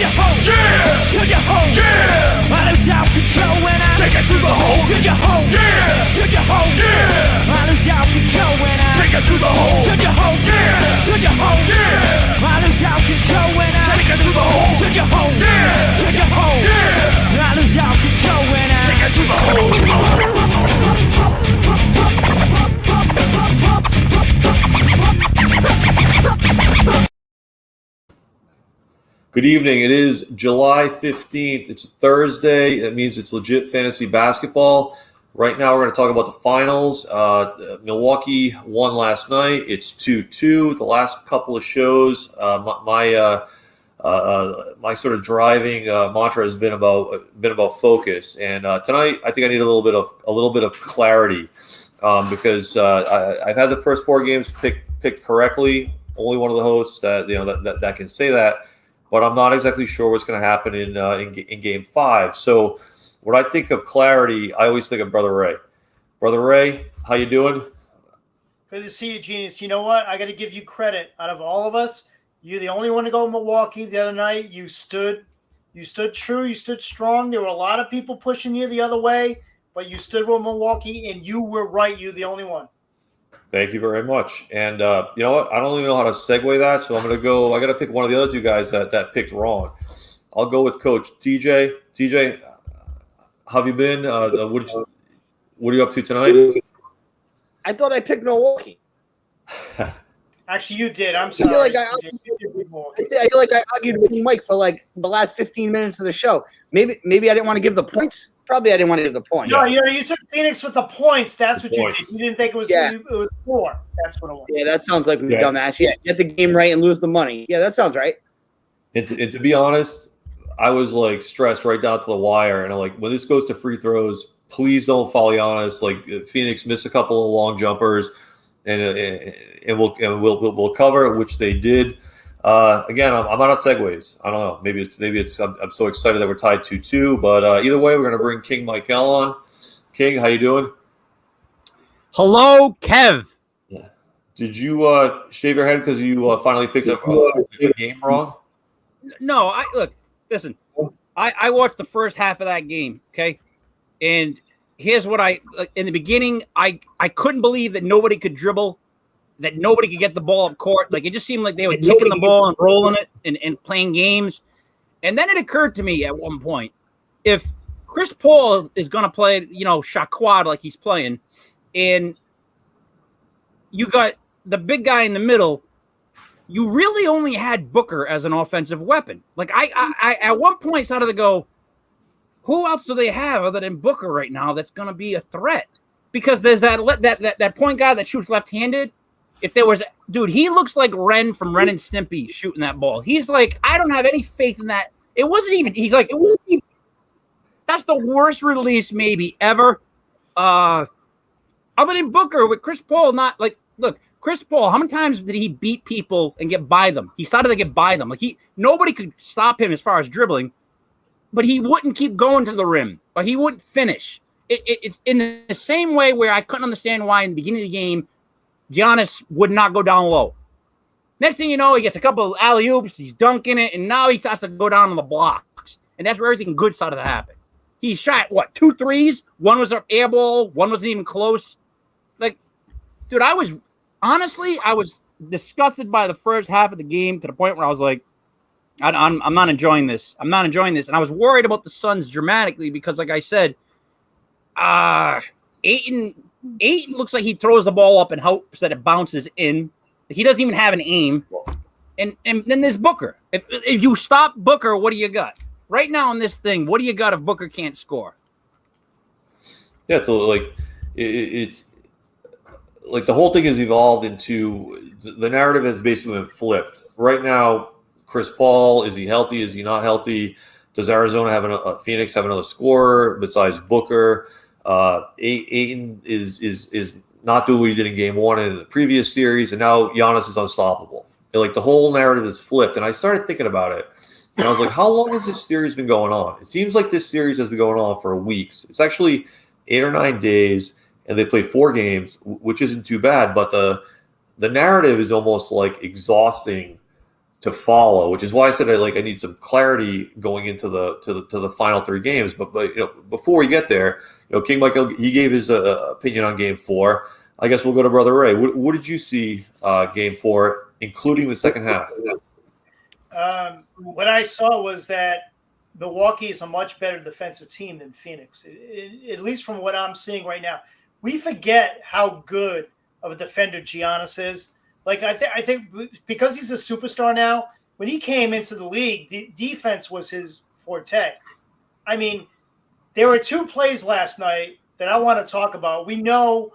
your home, yeah! To your home, yeah! I lose out control when I take it to the hole. To your home, yeah! To your home, yeah! I lose out control when I take it to the hole. To your home, yeah! To your home, yeah! I lose out control when I take it to the hole. To your home, yeah! To your home, yeah! I lose out control when I take it to the hole. Good evening. It is July 15th. It's a Thursday. That means it's legit fantasy basketball. Right now, we're going to talk about the finals. Milwaukee won last night. It's 2-2. The last couple of shows, my sort of driving mantra has been about focus. And tonight, I think I need a little bit of clarity because I've had the first four games picked correctly. Only one of the hosts that can say that. But I'm not exactly sure what's going to happen in Game 5. So when I think of clarity, I always think of Brother Ray. Brother Ray, how you doing? Good to see you, Genius. You know what? I got to give you credit. Out of all of us, you're the only one to go Milwaukee the other night. You stood true. You stood strong. There were a lot of people pushing you the other way, but you stood with Milwaukee, and you were right. You're the only one. Thank you very much. And you know what? I don't even know how to segue that, so I'm going to go. I got to pick one of the other two guys that picked wrong. I'll go with Coach TJ. TJ, how have you been? What are you up to tonight? I thought I picked Milwaukee. Actually, you did. I'm sorry. I feel like I argued with Mike for like the last 15 minutes of the show. Maybe I didn't want to give the points. Probably I didn't want to give the points. No, you took Phoenix with the points. That's what you did. You didn't think it was 4. That's what it was. Yeah, that sounds like a dumbass. Yeah, get the game right and lose the money. Yeah, that sounds right. And to be honest, I was like stressed right down to the wire. And I'm like, when this goes to free throws, please don't fall Giannis. Like Phoenix missed a couple of long jumpers, and we'll cover it, which they did. Again, I'm out of segues. I don't know. Maybe it's. I'm so excited that we're tied 2-2. But either way, we're going to bring King Michael on. King, how you doing? Hello, Kev. Yeah. Did you shave your head because you finally picked up a game wrong? No, listen. I watched the first half of that game. Okay, and here's what in the beginning, I couldn't believe that nobody could dribble. That nobody could get the ball up court. Like, it just seemed like they were kicking the ball and rolling it and playing games. And then it occurred to me at one point, if Chris Paul is going to play, shot quad like he's playing, and you got the big guy in the middle, you really only had Booker as an offensive weapon. Like, I at one point started to go, who else do they have other than Booker right now that's going to be a threat? Because there's that point guy that shoots left-handed. If there was, dude, he looks like Ren from Ren and Stimpy shooting that ball. He's like, I don't have any faith in that. It wasn't even, that's the worst release maybe ever. Other than Booker with Chris Paul, look, Chris Paul, how many times did he beat people and get by them? He started to get by them. Like nobody could stop him as far as dribbling, but he wouldn't keep going to the rim, or he wouldn't finish. It's in the same way where I couldn't understand why in the beginning of the game, Giannis would not go down low. Next thing you know, he gets a couple of alley-oops, he's dunking it, and now he starts to go down on the blocks. And that's where everything good started to happen. He shot, 2 threes? One was an air ball, one wasn't even close. Like, dude, I was disgusted by the first half of the game to the point where I was like, I'm not enjoying this. I'm not enjoying this. And I was worried about the Suns dramatically because, like I said, Ayton looks like he throws the ball up and hopes that it bounces in. He doesn't even have an aim. And then there's Booker. If you stop Booker, what do you got? Right now in this thing, what do you got if Booker can't score? Yeah, it's like the whole thing has evolved into the narrative has basically been flipped. Right now, Chris Paul, is he healthy? Is he not healthy? Does Arizona have Phoenix have another scorer besides Booker? Ayton is not doing what he did in game 1 in the previous series, and now Giannis is unstoppable. And like the whole narrative is flipped, and I started thinking about it, and I was like, how long has this series been going on? It seems like this series has been going on for weeks. It's actually 8 or 9 days, and they play 4 games, which isn't too bad. But the narrative is almost like exhausting to follow, which is why I said I need some clarity going into the final 3 games. But before we get there, King Michael, he gave his opinion on Game 4. I guess we'll go to Brother Ray. What did you see Game 4, including the second half? What I saw was that Milwaukee is a much better defensive team than Phoenix, at least from what I'm seeing right now. We forget how good of a defender Giannis is. Like I think because he's a superstar now, when he came into the league, defense was his forte. I mean, there were 2 plays last night that I want to talk about. We know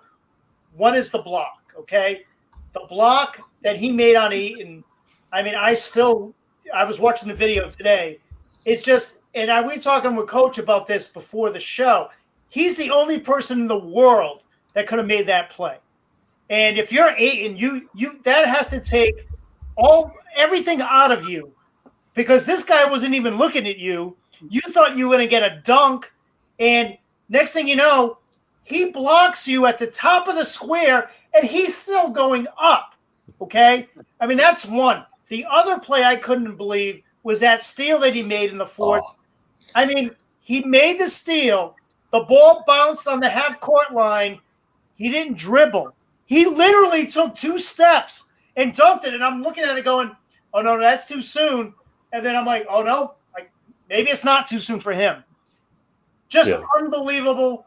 one is the block, okay? The block that he made on Eaton. I mean, I was watching the video today. It's just, and we were talking with Coach about this before the show. He's the only person in the world that could have made that play. And if you're Ayton, you that has to take everything out of you, because this guy wasn't even looking at you. You thought you were going to get a dunk, and next thing you know, he blocks you at the top of the square, and he's still going up. Okay, I mean that's one. The other play I couldn't believe was that steal that he made in the 4th. Oh. I mean, he made the steal. The ball bounced on the half-court line. He didn't dribble. He literally took 2 steps and dunked it. And I'm looking at it going, oh, no, that's too soon. And then I'm like, oh, no, maybe it's not too soon for him. Just unbelievable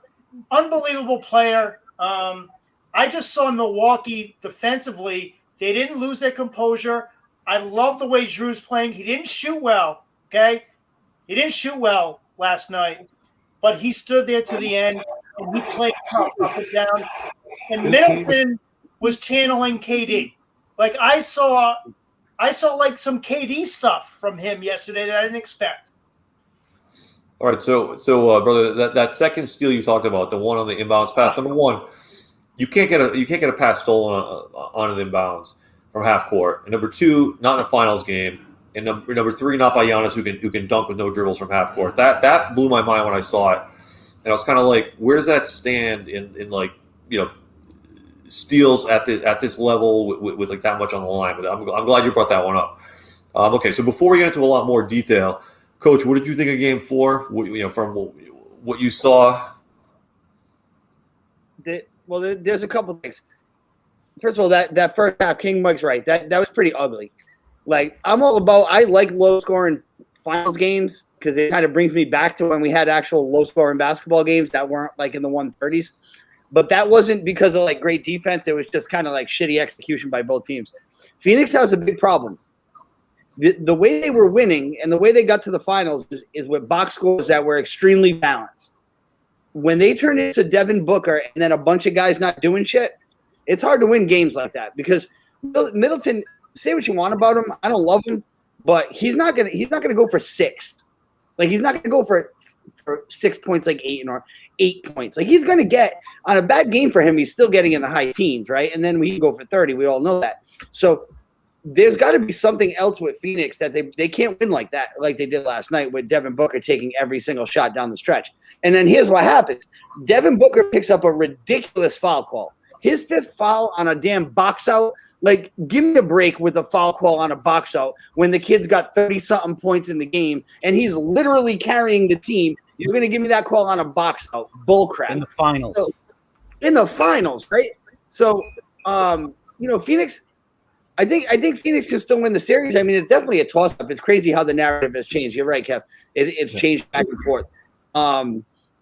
player. I just saw Milwaukee defensively. They didn't lose their composure. I love the way Drew's playing. He didn't shoot well, okay? He didn't shoot well last night, but he stood there to the end, and he played tough up and down. And Middleton was channeling KD. Like I saw like some KD stuff from him yesterday that I didn't expect. All right, so brother, that second steal you talked about, the one on the inbounds pass, number one, you can't get a pass stolen on an inbounds from half court. And number 2, not in a finals game. And number 3, not by Giannis who can dunk with no dribbles from half court. That blew my mind when I saw it. And I was kind of like, where does that stand in like, steals at this level with like that much on the line? But I'm glad you brought that one up. Okay, so before we get into a lot more detail, Coach, what did you think of Game 4? From what you saw. There's a couple things. First of all, that first half, King Mike's right. That was pretty ugly. Like I like low scoring finals games because it kind of brings me back to when we had actual low scoring basketball games that weren't like in the 130s. But that wasn't because of like great defense. It was just kind of like shitty execution by both teams. Phoenix has a big problem. The way they were winning and the way they got to the finals is with box scores that were extremely balanced. When they turn into Devin Booker and then a bunch of guys not doing shit, it's hard to win games like that because Middleton, say what you want about him, I don't love him, but he's not gonna go for 6. Like he's not gonna go for 6 points like 8 points. Like he's gonna get on a bad game for him, he's still getting in the high teens, right? And then we can go for 30. We all know that. So there's got to be something else with Phoenix that they can't win like that, like they did last night with Devin Booker taking every single shot down the stretch. And then here's what happens. Devin Booker picks up a ridiculous foul call. His 5th foul on a damn box out. Like, give me a break with a foul call on a box out when the kid's got 30-something points in the game and he's literally carrying the team. You're going to give me that call on a box out. Bullcrap. In the finals. So, in the finals, right? So, Phoenix – I think Phoenix can still win the series. I mean, it's definitely a toss-up. It's crazy how the narrative has changed. You're right, Kev. It's changed back and forth.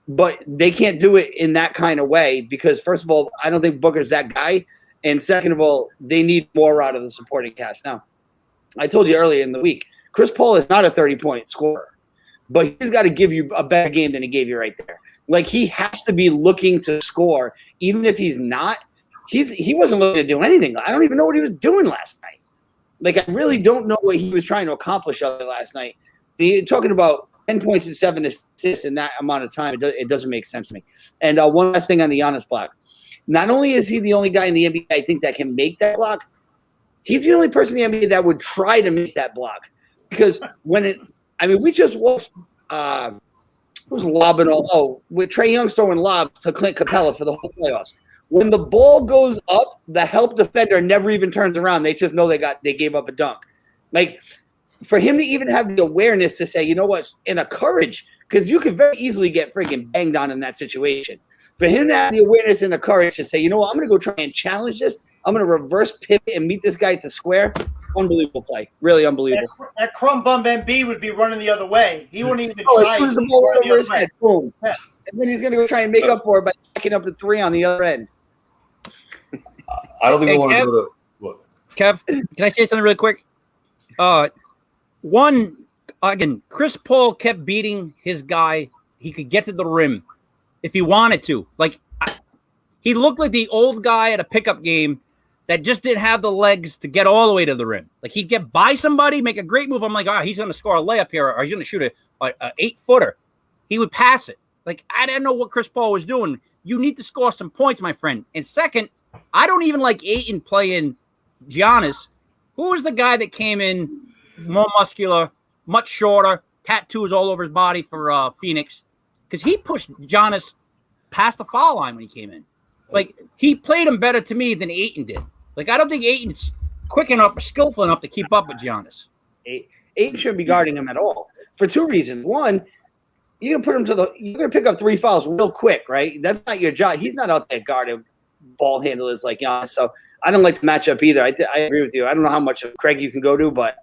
But they can't do it in that kind of way because, first of all, I don't think Booker's that guy. And second of all, they need more out of the supporting cast. Now, I told you earlier in the week, Chris Paul is not a 30-point scorer, but he's got to give you a better game than he gave you right there. Like, he has to be looking to score, even if he's not. He wasn't looking to do anything. I don't even know what he was doing last night. Like, I really don't know what he was trying to accomplish last night. You're talking about 10 points and 7 assists in that amount of time. It doesn't make sense to me. And one last thing on the Giannis block. Not only is he the only guy in the NBA, I think, that can make that block, he's the only person in the NBA that would try to make that block. Because we just watched Who's lobbing all? Oh, with Trae Young's throwing lobs to Clint Capella for the whole playoffs. When the ball goes up, the help defender never even turns around. They just know they gave up a dunk. Like, for him to even have the awareness to say, you know what, and the courage, because you could very easily get freaking banged on in that situation. For him to have the awareness and the courage to say, you know what, I'm going to go try and challenge this. I'm going to reverse pivot and meet this guy at the square. Unbelievable play. Really unbelievable. That crumb bum Embiid would be running the other way. He wouldn't even try. As soon as the ball went over his head, boom. Yeah. And then he's going to go try and make up for it by backing up the three on the other end. I don't think Hey, we want to Kev? go to what? Kev, can I say something really quick? One, again, Chris Paul kept beating his guy. He could get to the rim if he wanted to. Like, he looked like the old guy at a pickup game that just didn't have the legs to get all the way to the rim. Like, he'd get by somebody, make a great move. I'm like, he's going to score a layup here, or he's going to shoot a 8-footer. He would pass it. Like, I didn't know what Chris Paul was doing. You need to score some points, my friend. And second, I don't even like Ayton playing Giannis. Who was the guy that came in more muscular, much shorter, tattoos all over his body for Phoenix? Because he pushed Giannis past the foul line when he came in. Like, he played him better to me than Ayton did. Like, I don't think Ayton's quick enough or skillful enough to keep up with Giannis. Ayton shouldn't be guarding him at all for two reasons. One, you're gonna pick up 3 fouls real quick, right? That's not your job. He's not out there guarding ball handlers like Giannis. So I don't like the matchup either. I agree with you. I don't know how much of Craig you can go to, but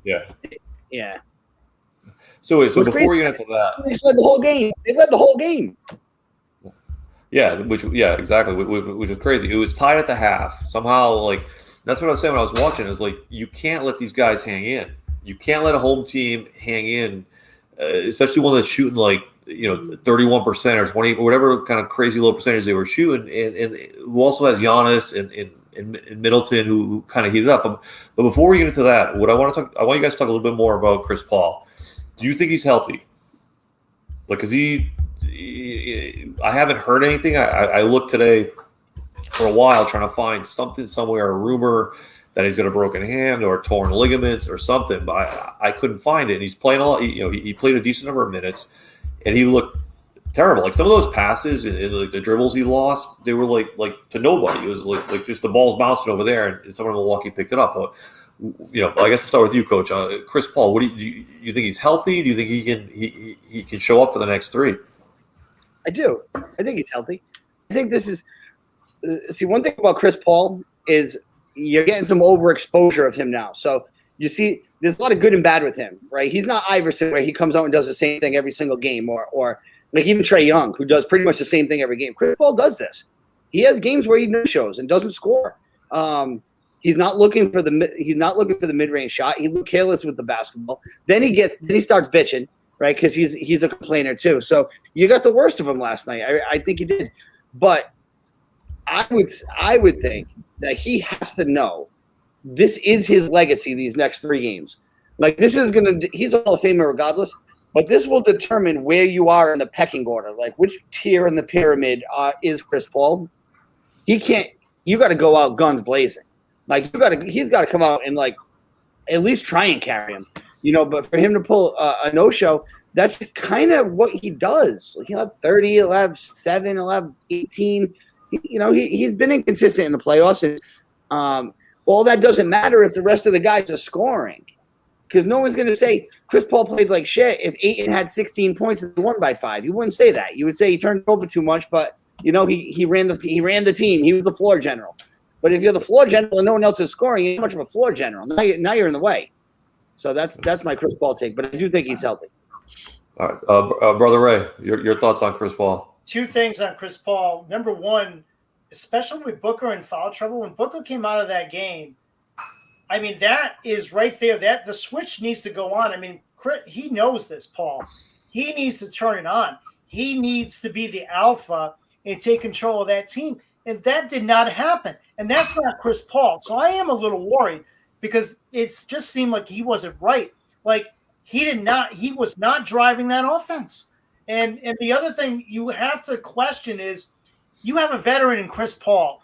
Yeah. So before crazy. we get into that, They led the whole game. Yeah, exactly, which is crazy. It was tied at the half. Somehow, like, that's what I was saying when I was watching. It was like, you can't let these guys hang in. You can't let a home team hang in, especially one that's shooting like 31% or 20, or whatever kind of crazy low percentage they were shooting, and who also has Giannis and Middleton who kind of heated up. But before we get into that, I want you guys to talk a little bit more about Chris Paul. Do you think he's healthy? Like, is he? I haven't heard anything. I looked today for a while trying to find something somewhere, a rumor that he's got a broken hand or torn ligaments or something, but I couldn't find it. And he's playing a lot. He played a decent number of minutes, and he looked terrible. Like, some of those passes and like the dribbles he lost, they were like to nobody. It was like just the ball's bouncing over there, and someone in Milwaukee picked it up. But, I guess we'll start with you, Coach. Chris Paul, what do you think he's healthy? Do you think he can show up for the next 3? I do. I think he's healthy. I think this is – see, one thing about Chris Paul is you're getting some overexposure of him now. So you see there's a lot of good and bad with him, right? He's not Iverson where he comes out and does the same thing every single game or like even Trae Young, who does pretty much the same thing every game. Chris Paul does this. He has games where he no-shows and doesn't score. He's not looking for the mid-range shot. He looked careless with the basketball. Then he starts bitching, right? Because he's a complainer too. So you got the worst of him last night. I think you did, but I would think that he has to know this is his legacy. These next 3 games, like he's a Hall of Famer regardless. But this will determine where you are in the pecking order, like which tier in the pyramid is Chris Paul. You got to go out guns blazing. Like he's got to come out and like at least try and carry him, But for him to pull a no-show, that's kind of what he does. He'll have 30, he'll have 7, he'll have 18. He's been inconsistent in the playoffs, and all that doesn't matter if the rest of the guys are scoring, because no one's going to say Chris Paul played like shit if Ayton had 16 points and won by 5. You wouldn't say that. You would say he turned it over too much, but he ran the team. He was the floor general. But if you're the floor general and no one else is scoring, you're not much of a floor general. Now you're in the way. So that's my Chris Paul take. But I do think he's healthy. All right, Brother Ray, your thoughts on Chris Paul? 2 things on Chris Paul. Number one, especially with Booker in foul trouble, when Booker came out of that game, I mean, that is right there. That the switch needs to go on. I mean, he knows this, Paul. He needs to turn it on. He needs to be the alpha and take control of that team. And that did not happen. And that's not Chris Paul. So I am a little worried because it just seemed like he wasn't right. Like he was not driving that offense. And the other thing you have to question is you have a veteran in Chris Paul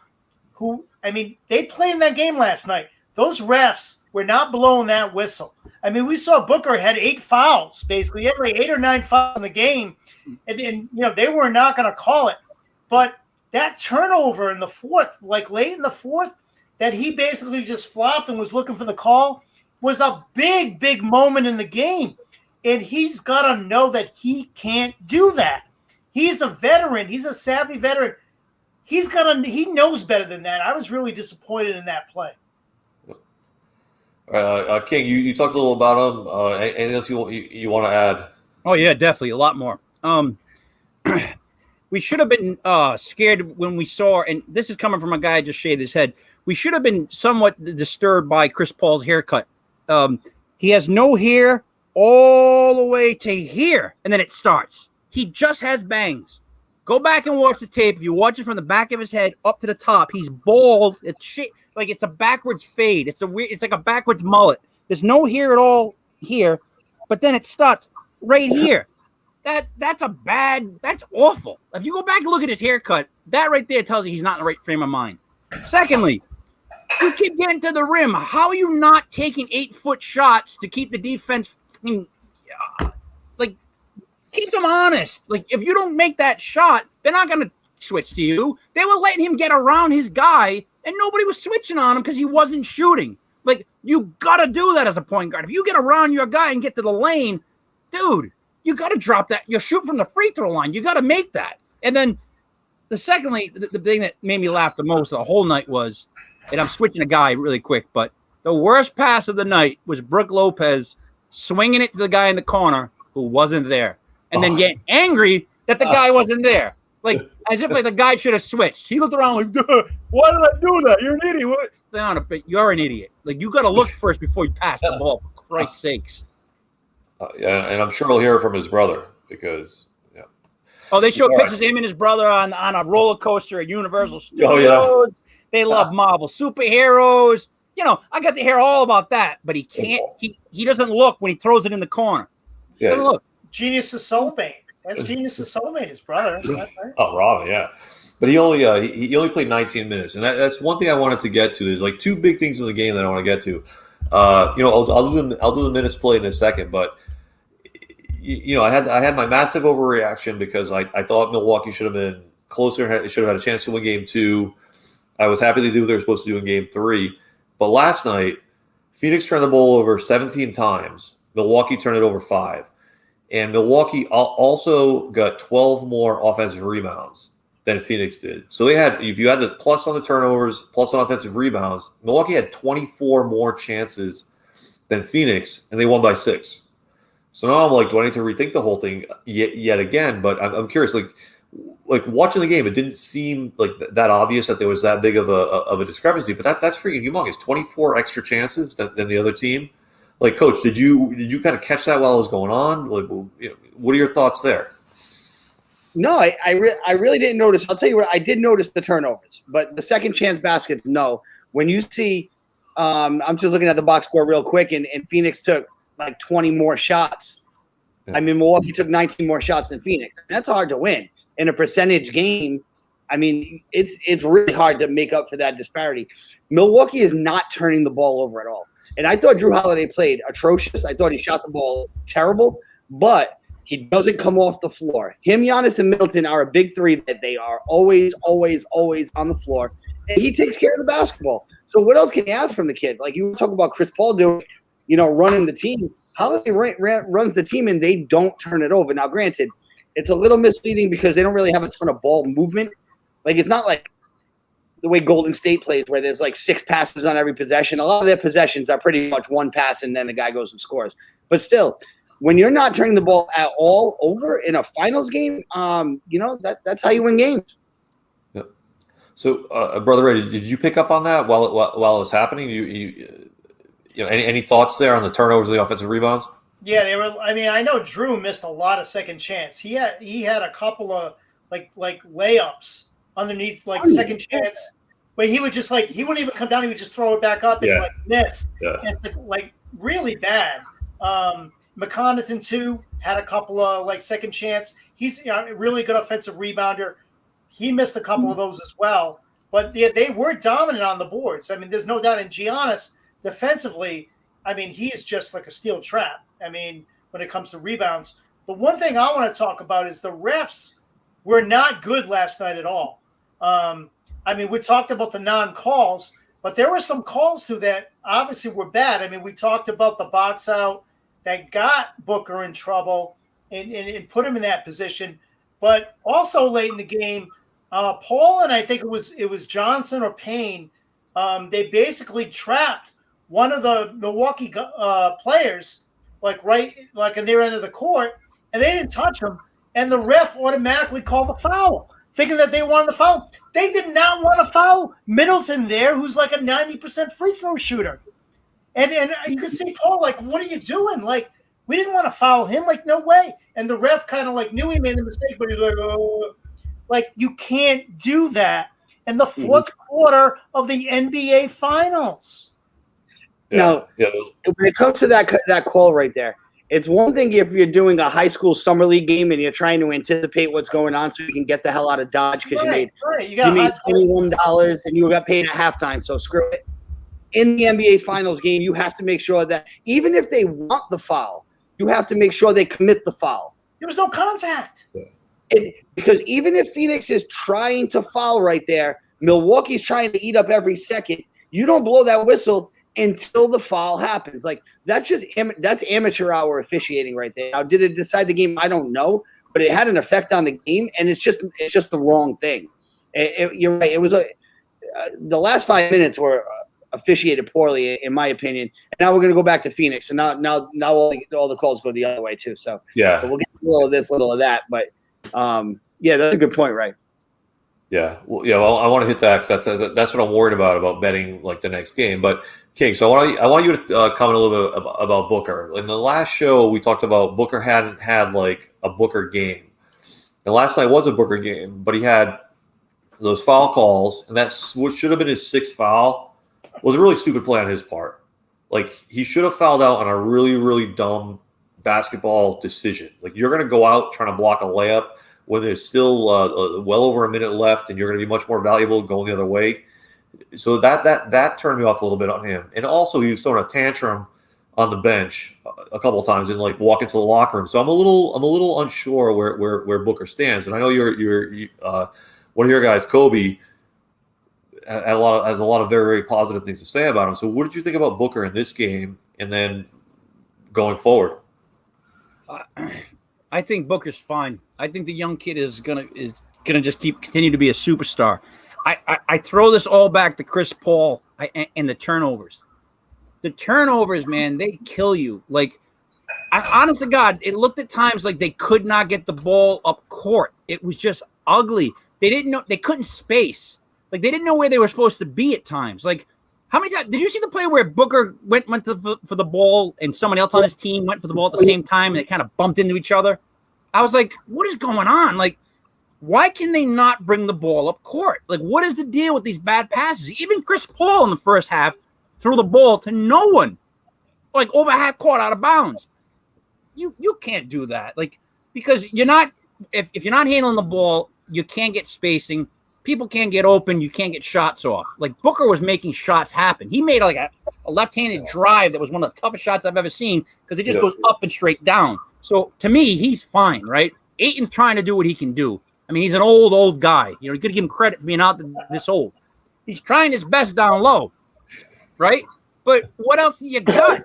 who, I mean, they played in that game last night. Those refs were not blowing that whistle. I mean, we saw Booker had 8 fouls, basically. He had like 8 or 9 fouls in the game. And they were not going to call it. But that turnover in the fourth, like late in the fourth, that he basically just flopped and was looking for the call was a big, big moment in the game. And he's got to know that he can't do that. He's a veteran. He's a savvy veteran. He knows better than that. I was really disappointed in that play. King, you talked a little about him. Anything else you want to add? Oh yeah, definitely a lot more. We should have been scared when we saw, and this is coming from a guy who just shaved his head. We should have been somewhat disturbed by Chris Paul's haircut. He has no hair all the way to here, and then it starts. He just has bangs. Go back and watch the tape. If you watch it from the back of his head up to the top, he's bald. It's shit. Like it's a backwards fade. It's like a backwards mullet. There's no hair at all here, but then it starts right here. That's awful. If you go back and look at his haircut, that right there tells you he's not in the right frame of mind. Secondly, you keep getting to the rim. How are you not taking 8-foot shots to keep the defense keep them honest? Like, if you don't make that shot, they're not going to switch to you. They were letting him get around his guy, and nobody was switching on him because he wasn't shooting. Like, you got to do that as a point guard. If you get around your guy and get to the lane, dude, you got to drop that. You're shooting from the free throw line. You got to make that. And then, the thing that made me laugh the most the whole night was, and I'm switching a guy really quick, but the worst pass of the night was Brook Lopez swinging it to the guy in the corner who wasn't there. And then getting angry that the guy wasn't there. Like, as if like the guy should have switched. He looked around like, why did I do that? You're an idiot. What? You're an idiot. Like, you got to look first before you pass the ball, for Christ's sakes. Yeah, and I'm sure he'll hear from his brother because, yeah. Oh, they showed pictures of him and his brother on a roller coaster at Universal Studios. Oh, yeah. They love Marvel superheroes. I got to hear all about that, but he can't. He doesn't look when he throws it in the corner. He doesn't look. Genius' soulmate. That's Genius' soulmate, his brother. Right? Oh, Robin, yeah. But he only played 19 minutes, and that's one thing I wanted to get to. There's like 2 big things in the game that I want to get to. I'll do the minutes played in a second, but I had my massive overreaction because I thought Milwaukee should have been closer. They should have had a chance to win Game 2. I was happy to do what they were supposed to do in Game 3. But last night, Phoenix turned the ball over 17 times. Milwaukee turned it over 5. And Milwaukee also got 12 more offensive rebounds than Phoenix did. So if you had the plus on the turnovers, plus on offensive rebounds, Milwaukee had 24 more chances than Phoenix, and they won by 6. So now I'm like, do I need to rethink the whole thing yet again? But I'm curious, like watching the game, it didn't seem like that obvious that there was that big of a discrepancy. But that's freaking humongous. 24 extra chances than the other team. Like, Coach, did you kind of catch that while it was going on? Like, what are your thoughts there? No, I really didn't notice. I'll tell you what, I did notice the turnovers, but the second chance baskets, no. When you see, I'm just looking at the box score real quick, and Phoenix took like 20 more shots. Yeah. I mean, Milwaukee took 19 more shots than Phoenix. That's hard to win in a percentage game. I mean, it's really hard to make up for that disparity. Milwaukee is not turning the ball over at all. And I thought Drew Holiday played atrocious. I thought he shot the ball terrible, but he doesn't come off the floor. Him, Giannis, and Middleton are a big 3 that they are always, always, always on the floor. And he takes care of the basketball. So what else can you ask from the kid? Like, you talk about Chris Paul doing, running the team. Holiday runs the team, and they don't turn it over. Now, granted, it's a little misleading because they don't really have a ton of ball movement. Like, it's not like the way Golden State plays where there's like 6 passes on every possession. A lot of their possessions are pretty much 1 pass and then the guy goes and scores. But still, when you're not turning the ball at all over in a finals game, that's how you win games. Yeah. So, Brother Ray, did you pick up on that while it was happening? Any thoughts there on the turnovers and the offensive rebounds? Yeah, they were. I mean, I know Drew missed a lot of second chance. He had a couple of like layups underneath second chance, but he would just he wouldn't even come down. He would just throw it back up and miss. Yeah. It's really bad. McConaughey too had a couple of second chance. He's a really good offensive rebounder. He missed a couple of those as well. But they were dominant on the boards. I mean, there's no doubt. And Giannis defensively, I mean, he's just like a steel trap. I mean, when it comes to rebounds. The one thing I want to talk about is the refs were not good last night at all. I mean, we talked about the non-calls, but there were some calls too that obviously were bad. I mean, we talked about the box out that got Booker in trouble and put him in that position. But also late in the game, Paul and I think it was Johnson or Payne, they basically trapped one of the Milwaukee players, like in their end of the court, and they didn't touch him, and the ref automatically called the foul, thinking that they wanted the foul. They did not want to foul Middleton there, who's like a 90% free throw shooter. And you could see Paul like, what are you doing? Like, we didn't want to foul him. Like, no way. And the ref kind of like knew he made the mistake, but he's like, oh. Like, you can't do that in the fourth quarter of the NBA Finals. Now, when it comes to that call right there, it's one thing if you're doing a high school summer league game and you're trying to anticipate what's going on so you can get the hell out of Dodge because you made $21 and you got paid at halftime, so screw it. In the NBA Finals game, you have to make sure that even if they want the foul, you have to make sure they commit the foul. There was no contact. Because even if Phoenix is trying to foul right there, Milwaukee's trying to eat up every second. You don't blow that whistle until the foul happens. Like, that's amateur hour officiating right there. Now, did it decide the game? I don't know, but it had an effect on the game, and it's just the wrong thing. You're right. It was the last 5 minutes were officiated poorly, in my opinion. And now we're going to go back to Phoenix, and now all the calls go the other way too. So yeah, we'll get a little of this, little of that, but yeah, that's a good point, right? Yeah, well, I want to hit that because that's what I'm worried about betting like the next game. But King, so I want you to comment a little bit about Booker. In the last show, we talked about Booker hadn't had like a Booker game. And last night was a Booker game, but he had those foul calls, and that's what should have been his sixth foul. Was a really stupid play on his part. Like, he should have fouled out on a really, really dumb basketball decision. Like, you're going to go out trying to block a layup when there's still well over a minute left, and you're going to be much more valuable going the other way. So that turned me off a little bit on him. And also, he was throwing a tantrum on the bench a couple of times and like walk into the locker room. So I'm a little unsure where Booker stands. And I know you're one of your guys, Kobe, has a lot of very, very positive things to say about him. So what did you think about Booker in this game and then going forward? I think Booker's fine. I think the young kid is gonna just continue to be a superstar. I throw this all back to Chris Paul and the turnovers. The turnovers, man, they kill you. Like, honest to God, it looked at times like they could not get the ball up court. It was just ugly. They didn't know, they couldn't space. Like, they didn't know where they were supposed to be at times. Like, how many times did you see the play where Booker went for the ball and someone else on his team went for the ball at the same time and they kind of bumped into each other? I was like, what is going on? Like, why can they not bring the ball up court? Like, what is the deal with these bad passes? Even Chris Paul in the first half threw the ball to no one, like over half court out of bounds. You can't do that, like, because you're not if you're not handling the ball, you can't get spacing. People can't get open. You can't get shots off. Like, Booker was making shots happen. He made like a left-handed drive that was one of the toughest shots I've ever seen because it just goes up and straight down. So to me, he's fine, right? Ayton's trying to do what he can do. I mean, he's an old guy. You know, you got to give him credit for being out this old. He's trying his best down low, right? But what else do you got?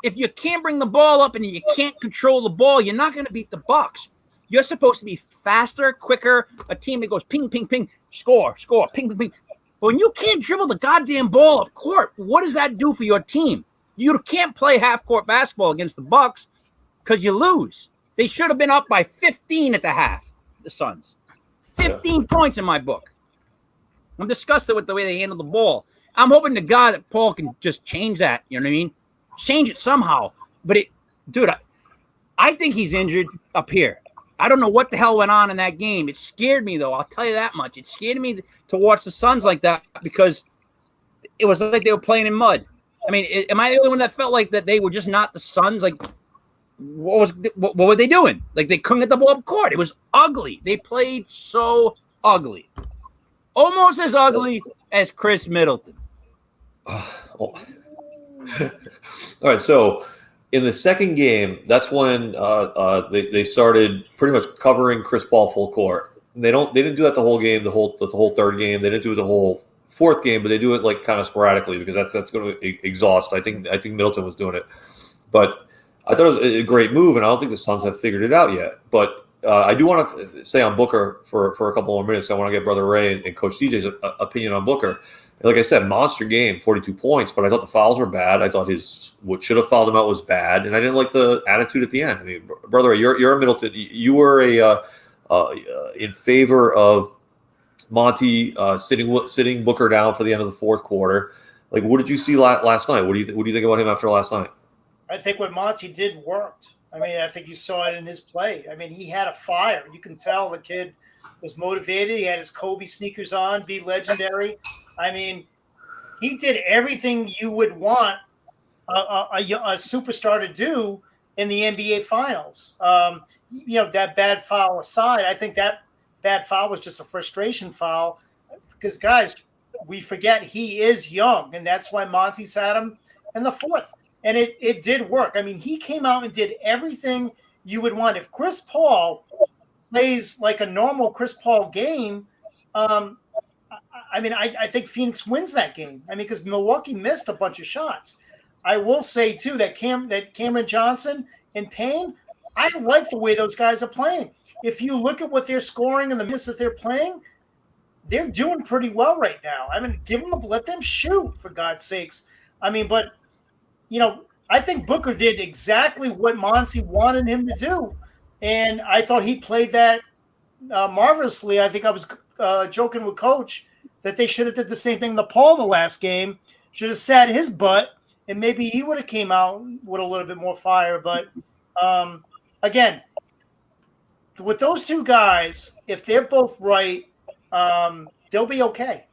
If you can't bring the ball up and you can't control the ball, you're not going to beat the Bucks. You're supposed to be faster, quicker, a team that goes ping, ping, ping, score, ping, ping, ping. But when you can't dribble the goddamn ball up court, what does that do for your team? You can't play half-court basketball against the Bucks because you lose. They should have been up by 15 at the half, the Suns. 15 points in my book. I'm disgusted with the way they handled the ball. I'm hoping to God that Paul can just change that. You know what I mean? Change it somehow. But I think he's injured up here. I don't know what the hell went on in that game. It scared me, though. I'll tell you that much. It scared me to watch the Suns like that because it was like they were playing in mud. I mean, am I the only one that felt like that they were just not the Suns? Like, what were they doing? Like, they couldn't get the ball up court. It was ugly. They played so ugly. Almost as ugly as Chris Middleton. All right, so in the second game, that's when they started pretty much covering Chris Paul full court. And they didn't do that the whole game, the whole third game. They didn't do it the whole fourth game, but they do it like kind of sporadically because that's going to exhaust. I think Middleton was doing it, but I thought it was a great move, and I don't think the Suns have figured it out yet. But I do want to say on Booker for a couple more minutes. I want to get Brother Ray and Coach DJ's opinion on Booker. Like I said, monster game, 42 points, but I thought the fouls were bad. I thought what should have fouled him out was bad, and I didn't like the attitude at the end. I mean, Brother Ray, you're a Middleton. You were in favor of Monty sitting Booker down for the end of the fourth quarter. Like, what did you see last night? What do you think about him after last night? I think what Monty did worked. I mean, I think you saw it in his play. I mean, he had a fire. You can tell the kid was motivated. He had his Kobe sneakers on, be legendary. I mean, he did everything you would want a superstar to do in the NBA Finals. That bad foul aside, I think that bad foul was just a frustration foul because, guys, we forget he is young, and that's why Monty sat him in the fourth. And it did work. I mean, he came out and did everything you would want. If Chris Paul plays like a normal Chris Paul game, I think Phoenix wins that game. I mean, because Milwaukee missed a bunch of shots. I will say, too, that Cameron Johnson and Payne, I like the way those guys are playing. If you look at what they're scoring and the minutes that they're playing, they're doing pretty well right now. I mean, let them shoot, for God's sakes. I mean, but I think Booker did exactly what Monty wanted him to do. And I thought he played that marvelously. I think I was joking with Coach that they should have did the same thing to Paul the last game. Should have sat his butt, and maybe he would have came out with a little bit more fire. But, again, with those two guys, if they're both right, they'll be okay.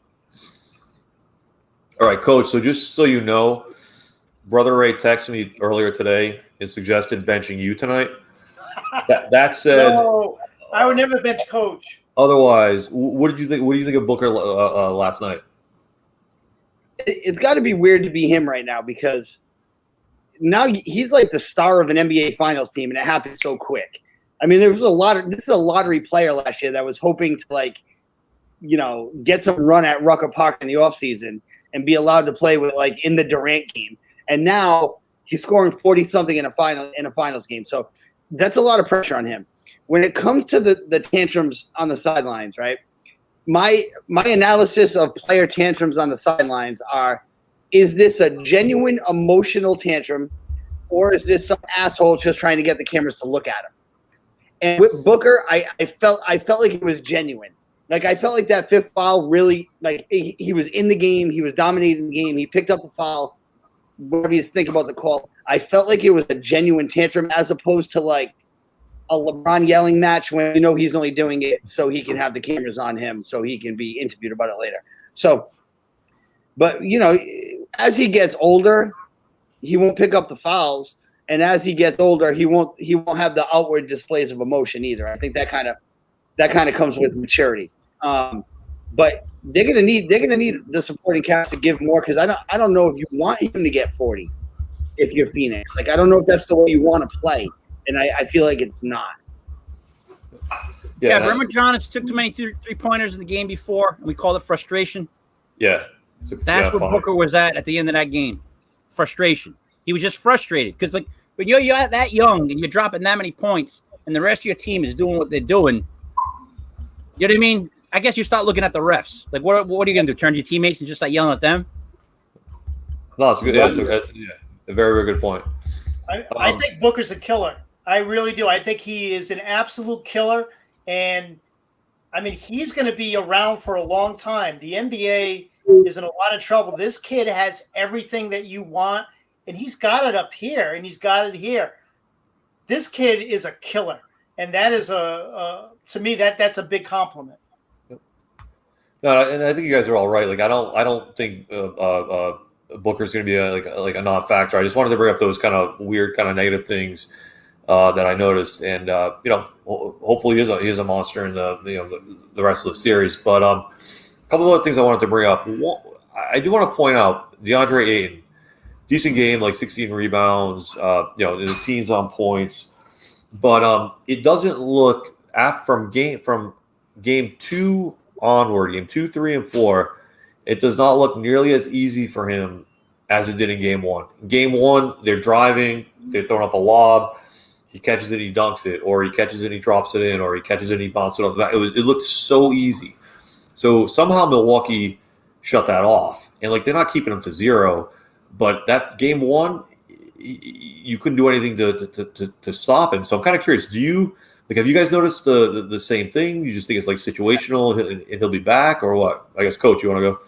All right, Coach, so just so you know, Brother Ray texted me earlier today and suggested benching you tonight. That said, no, I would never bench Coach. Otherwise, what did you think? What do you think of Booker last night? It's got to be weird to be him right now because now he's like the star of an NBA Finals team, and it happened so quick. I mean, this is a lottery player last year that was hoping to get some run at Rucker Park in the offseason and be allowed to play with in the Durant game. And now he's scoring 40-something in a finals game. So that's a lot of pressure on him. When it comes to the tantrums on the sidelines, right? My analysis of player tantrums on the sidelines is this a genuine emotional tantrum, or is this some asshole just trying to get the cameras to look at him? And with Booker, I felt like it was genuine. Like, I felt like that fifth foul really, he was in the game. He was dominating the game. He picked up the foul. Whatever you think about the call, I felt like it was a genuine tantrum as opposed to a LeBron yelling match when he's only doing it so he can have the cameras on him so he can be interviewed about it later. So, but as he gets older, he won't pick up the fouls, and as he gets older, he won't have the outward displays of emotion either. I think that kind of comes with maturity. But they're gonna need the supporting cast to give more because I don't know if you want him to get 40 if you're Phoenix. I don't know if that's the way you want to play. And I feel like it's not. Yeah, remember Giannis took too many three-pointers in the game before, and we called it frustration? Yeah. That's what Booker was at the end of that game. Frustration. He was just frustrated because, when you're that young and you're dropping that many points and the rest of your team is doing what they're doing, you know what I mean? I guess you start looking at the refs. What are you going to do? Turn to your teammates and just yelling at them? No, it's good. That's a very, very good point. I think Booker's a killer. I really do. I think he is an absolute killer. And, I mean, he's going to be around for a long time. The NBA is in a lot of trouble. This kid has everything that you want, and he's got it up here, and he's got it here. This kid is a killer. And that is, to me, that's a big compliment. No, and I think you guys are all right. I don't think Booker's going to be a non-factor. I just wanted to bring up those kind of weird, kind of negative things that I noticed, and hopefully he is a monster in the rest of the series. But a couple of other things I wanted to bring up. I do want to point out DeAndre Ayton. decent game, like 16 rebounds, in the teens on points. But it doesn't look from game 2 onward, game 2, 3, and 4, it does not look nearly as easy for him as it did in game 1. In game 1, they're driving, they're throwing up a lob, he catches it, he dunks it, or he catches it, he drops it in, or he catches it, he bounces it off the back. It looked so easy. So somehow Milwaukee shut that off, and they're not keeping him to 0. But that game 1, you couldn't do anything to stop him. So I'm kind of curious. Have you guys noticed the same thing? You just think it's situational and he'll be back, or what? I guess, Coach, you want to go?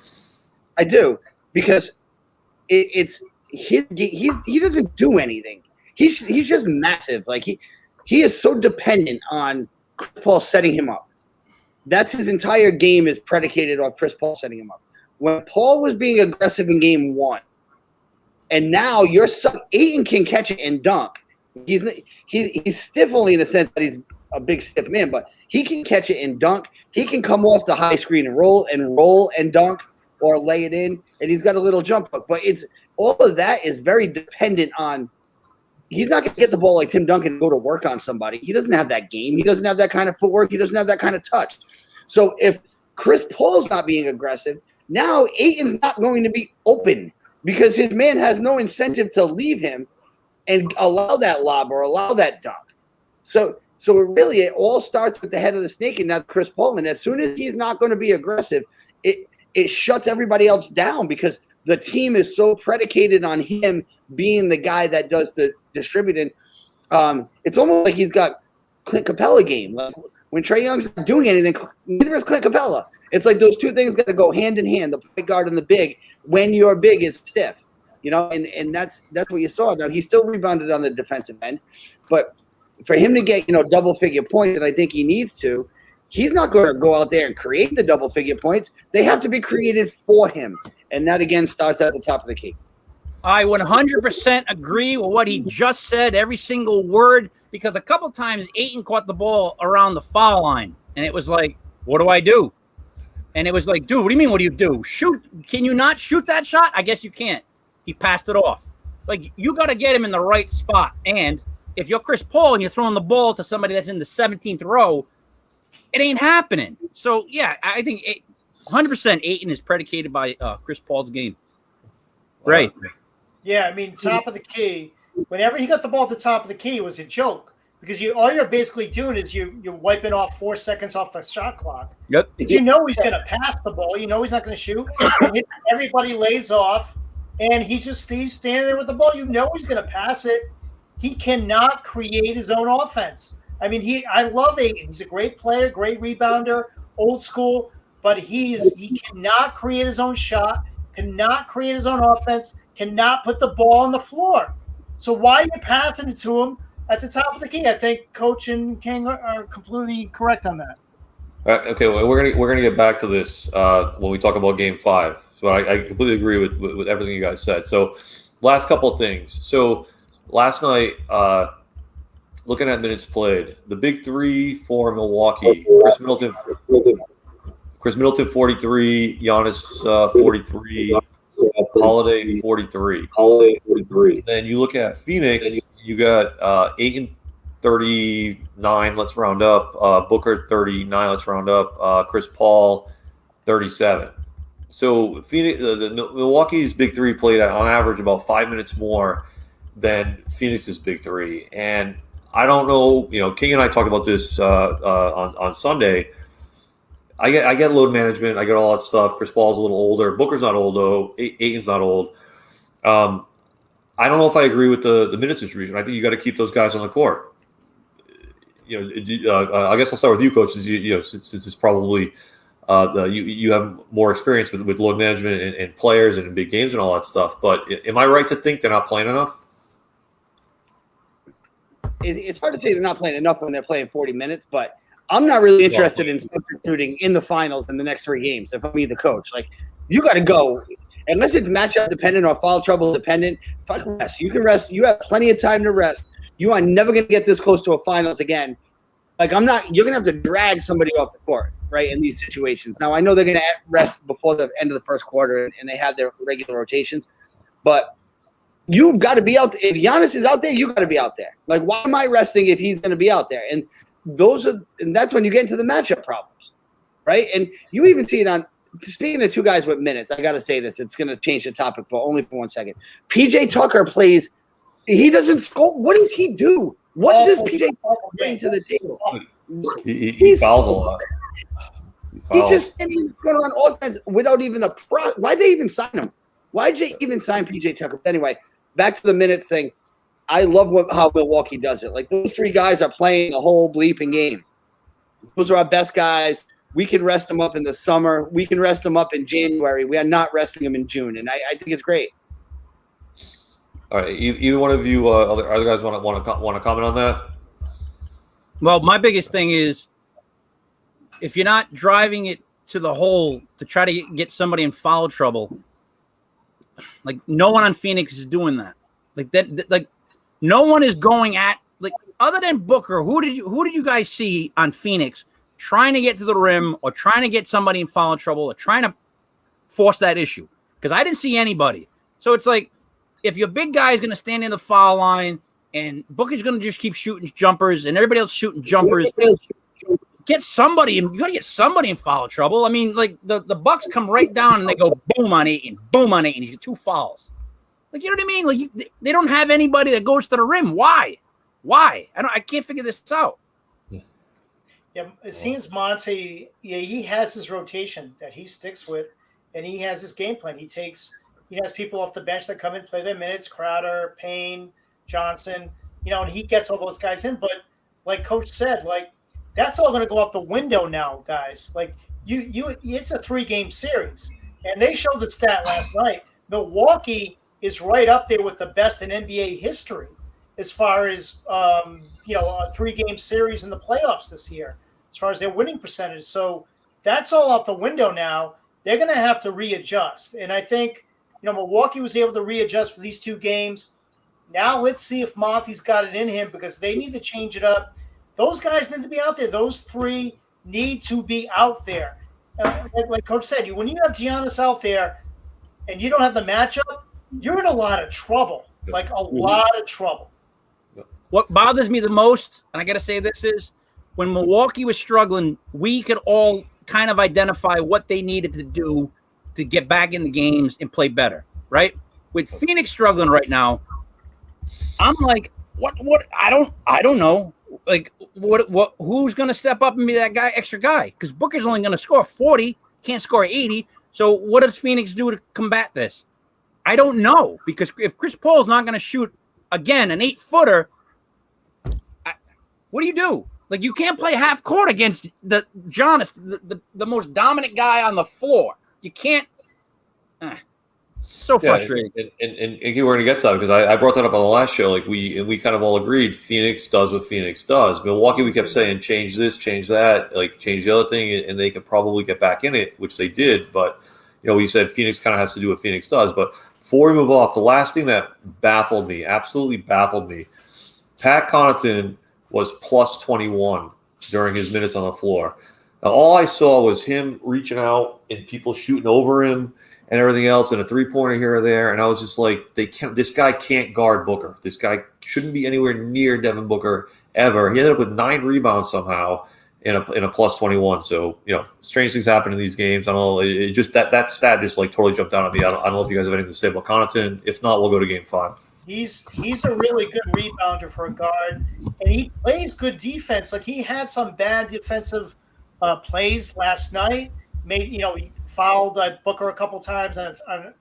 I do, because he doesn't do anything. He's just massive. He is so dependent on Chris Paul setting him up. That's his entire game is predicated on Chris Paul setting him up. When Paul was being aggressive in game 1, and now your son Ayton can catch it and dunk. He's stiff only in the sense that he's a big stiff man, but he can catch it and dunk. He can come off the high screen and roll and dunk, or lay it in, and he's got a little jump hook. But it's all of that is very dependent on. He's not going to get the ball like Tim Duncan and go to work on somebody. He doesn't have that game. He doesn't have that kind of footwork. He doesn't have that kind of touch. So if Chris Paul's not being aggressive, now Ayton's not going to be open because his man has no incentive to leave him and allow that lob or allow that dunk. So it all starts with the head of the snake, and that's Chris Paul. And as soon as he's not going to be aggressive, it shuts everybody else down because the team is so predicated on him being the guy that does the distributing. It's almost like he's got Clint Capella game. When Trae Young's not doing anything, neither is Clint Capella. It's like those two things got to go hand in hand, the point guard and the big, when your big is stiff. And that's what you saw. Now, he still rebounded on the defensive end, but for him to get, double-figure points, and I think he needs to, he's not going to go out there and create the double-figure points. They have to be created for him, and that, again, starts at the top of the key. I 100% agree with what he just said, every single word, because a couple times Ayton caught the ball around the foul line, and it was like, what do I do? And it was like, dude, what do you mean, what do you do? Shoot. Can you not shoot that shot? I guess you can't. He passed it off. You got to get him in the right spot. And if you're Chris Paul and you're throwing the ball to somebody that's in the 17th row, it ain't happening. So, yeah, I think 100% Ayton is predicated by Chris Paul's game. Right. Yeah, I mean, top of the key. Whenever he got the ball at the top of the key, it was a joke because all you're basically doing is you're wiping off 4 seconds off the shot clock. Yep. He's going to pass the ball. He's not going to shoot. Everybody lays off, and he's standing there with the ball. He's going to pass it. He cannot create his own offense. I mean, I love Ayton. He's a great player, great rebounder, old school, but he cannot create his own shot, cannot create his own offense, cannot put the ball on the floor. So why are you passing it to him at the top of the key? I think Coach and King are completely correct on that. Okay, well, we're gonna get back to this when we talk about Game 5. So I completely agree with everything you guys said. So last couple of things. So last night, looking at minutes played, the big three for Milwaukee: Chris Middleton 43, Giannis 43. Holiday 43. Then you look at Phoenix, you got Ayton 39, let's round up. Booker 39, let's round up. Chris Paul 37. So Phoenix, the Milwaukee's big three played on average about 5 minutes more than Phoenix's big three. And I don't know, King and I talked about this on Sunday. I get load management. I get all that stuff. Chris Paul's a little older. Booker's not old, though. Ayton's not old. I don't know if I agree with the minutes distribution. I think you got to keep those guys on the court. I guess I'll start with you, Coach, since it's probably you have more experience with load management and players and in big games and all that stuff. But am I right to think they're not playing enough? It's hard to say they're not playing enough when they're playing 40 minutes, but I'm not really interested in substituting in the finals in the next 3 games if I'm the coach. You got to go. Unless it's matchup dependent or foul trouble dependent, fuck rest. You can rest. You have plenty of time to rest. You are never going to get this close to a finals again. You're going to have to drag somebody off the court, right, in these situations. Now, I know they're going to rest before the end of the first quarter and they have their regular rotations, but you've got to be out. If Giannis is out there, you got to be out there. Like, why am I resting if he's going to be out there? And that's when you get into the matchup problems, right? And you even see it on. Speaking of two guys with minutes, I got to say this. It's going to change the topic, but only for 1 second. PJ Tucker plays. He doesn't score. What does he do? What does PJ Tucker bring to the table? He fouls a lot. He just didn't even put on offense without even the pro. Why'd they even sign him? Why'd you even sign PJ Tucker? Anyway, back to the minutes thing. I love how Milwaukee does it. Like, those three guys are playing the whole bleeping game. Those are our best guys. We can rest them up in the summer. We can rest them up in January. We are not resting them in June, and I think it's great. All right, either one of you, other guys want to comment on that? Well, my biggest thing is if you're not driving it to the hole to try to get somebody in foul trouble, like, no one on Phoenix is doing that. Like no one is going at, like, other than Booker. Who did you guys see on Phoenix trying to get to the rim or trying to get somebody in foul trouble or trying to force that issue? Because I didn't see anybody. So it's like, if your big guy is going to stand in the foul line and Booker's going to just keep shooting jumpers and everybody else shooting jumpers, get somebody. You got to get somebody in foul trouble. I mean, like, the Bucks come right down and they go boom on Ayton, boom on Ayton. He's got 2 fouls. Like, you know what I mean? Like, they don't have anybody that goes to the rim. Why? I can't figure this out. Yeah, it seems Monty, he has his rotation that he sticks with, and he has his game plan. He has people off the bench that come in, play their minutes, Crowder, Payne, Johnson, and he gets all those guys in. But like Coach said, like, that's all going to go out the window now, guys. Like, it's a 3-game series, and they showed the stat last night. Milwaukee is right up there with the best in NBA history as far as a 3-game series in the playoffs this year, as far as their winning percentage. So that's all out the window now. They're going to have to readjust, and I think Milwaukee was able to readjust for these 2 games. Now let's see if Monty's got it in him, because they need to change it up. Those guys need to be out there. Those 3 need to be out there. Like Coach said, when you have Giannis out there and you don't have the matchup, you're in a lot of trouble, like a lot of trouble. What bothers me the most, and I got to say this, is when Milwaukee was struggling, we could all kind of identify what they needed to do to get back in the games and play better, right? With Phoenix struggling right now, I'm like, what? I don't know. Like, what? Who's going to step up and be that extra guy? Because Booker's only going to score 40, can't score 80. So what does Phoenix do to combat this? I don't know, because if Chris Paul's not going to shoot again an 8-footer, what do you do? Like, you can't play half court against the Giannis, the most dominant guy on the floor. You can't. So frustrating. And we're going to get to that, because I brought that up on the last show. Like, we kind of all agreed Phoenix does what Phoenix does. Milwaukee, we kept saying change this, change that, like change the other thing, and they could probably get back in it, which they did. But we said Phoenix kind of has to do what Phoenix does. But before we move off, the last thing that absolutely baffled me, Pat Connaughton was plus 21 during his minutes on the floor. Now, all I saw was him reaching out and people shooting over him and everything else, and a 3-pointer here or there. And I was just like, this guy can't guard Booker. This guy shouldn't be anywhere near Devin Booker ever. He ended up with 9 rebounds somehow in a plus 21. So, strange things happen in these games. I don't know. It just that stat just like totally jumped out at me. I don't know if you guys have anything to say about Connaughton. If not, we'll go to game 5. He's a really good rebounder for a guard, and he plays good defense. Like, he had some bad defensive plays last night. He fouled Booker a couple times on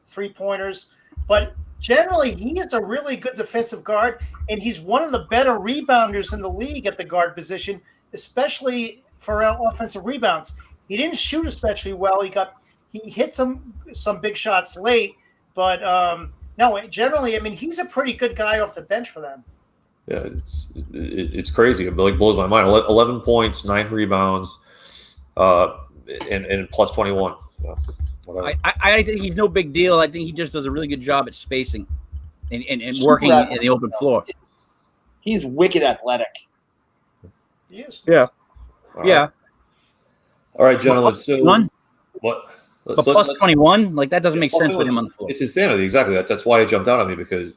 3-pointers, but generally he is a really good defensive guard, and he's one of the better rebounders in the league at the guard position, especially for offensive rebounds. He didn't shoot especially well. He hit some big shots late, but no, generally, I mean, he's a pretty good guy off the bench for them. Yeah, it's crazy. It like blows my mind. 11 points, 9 rebounds, and plus 21. I think he's no big deal. I think he just does a really good job at spacing and working in the open floor. He's wicked athletic. He is. Yeah. All right, gentlemen. So what? But plus 21, like that doesn't make sense with him on the floor. It's insanity, exactly. That's why it jumped out at me, because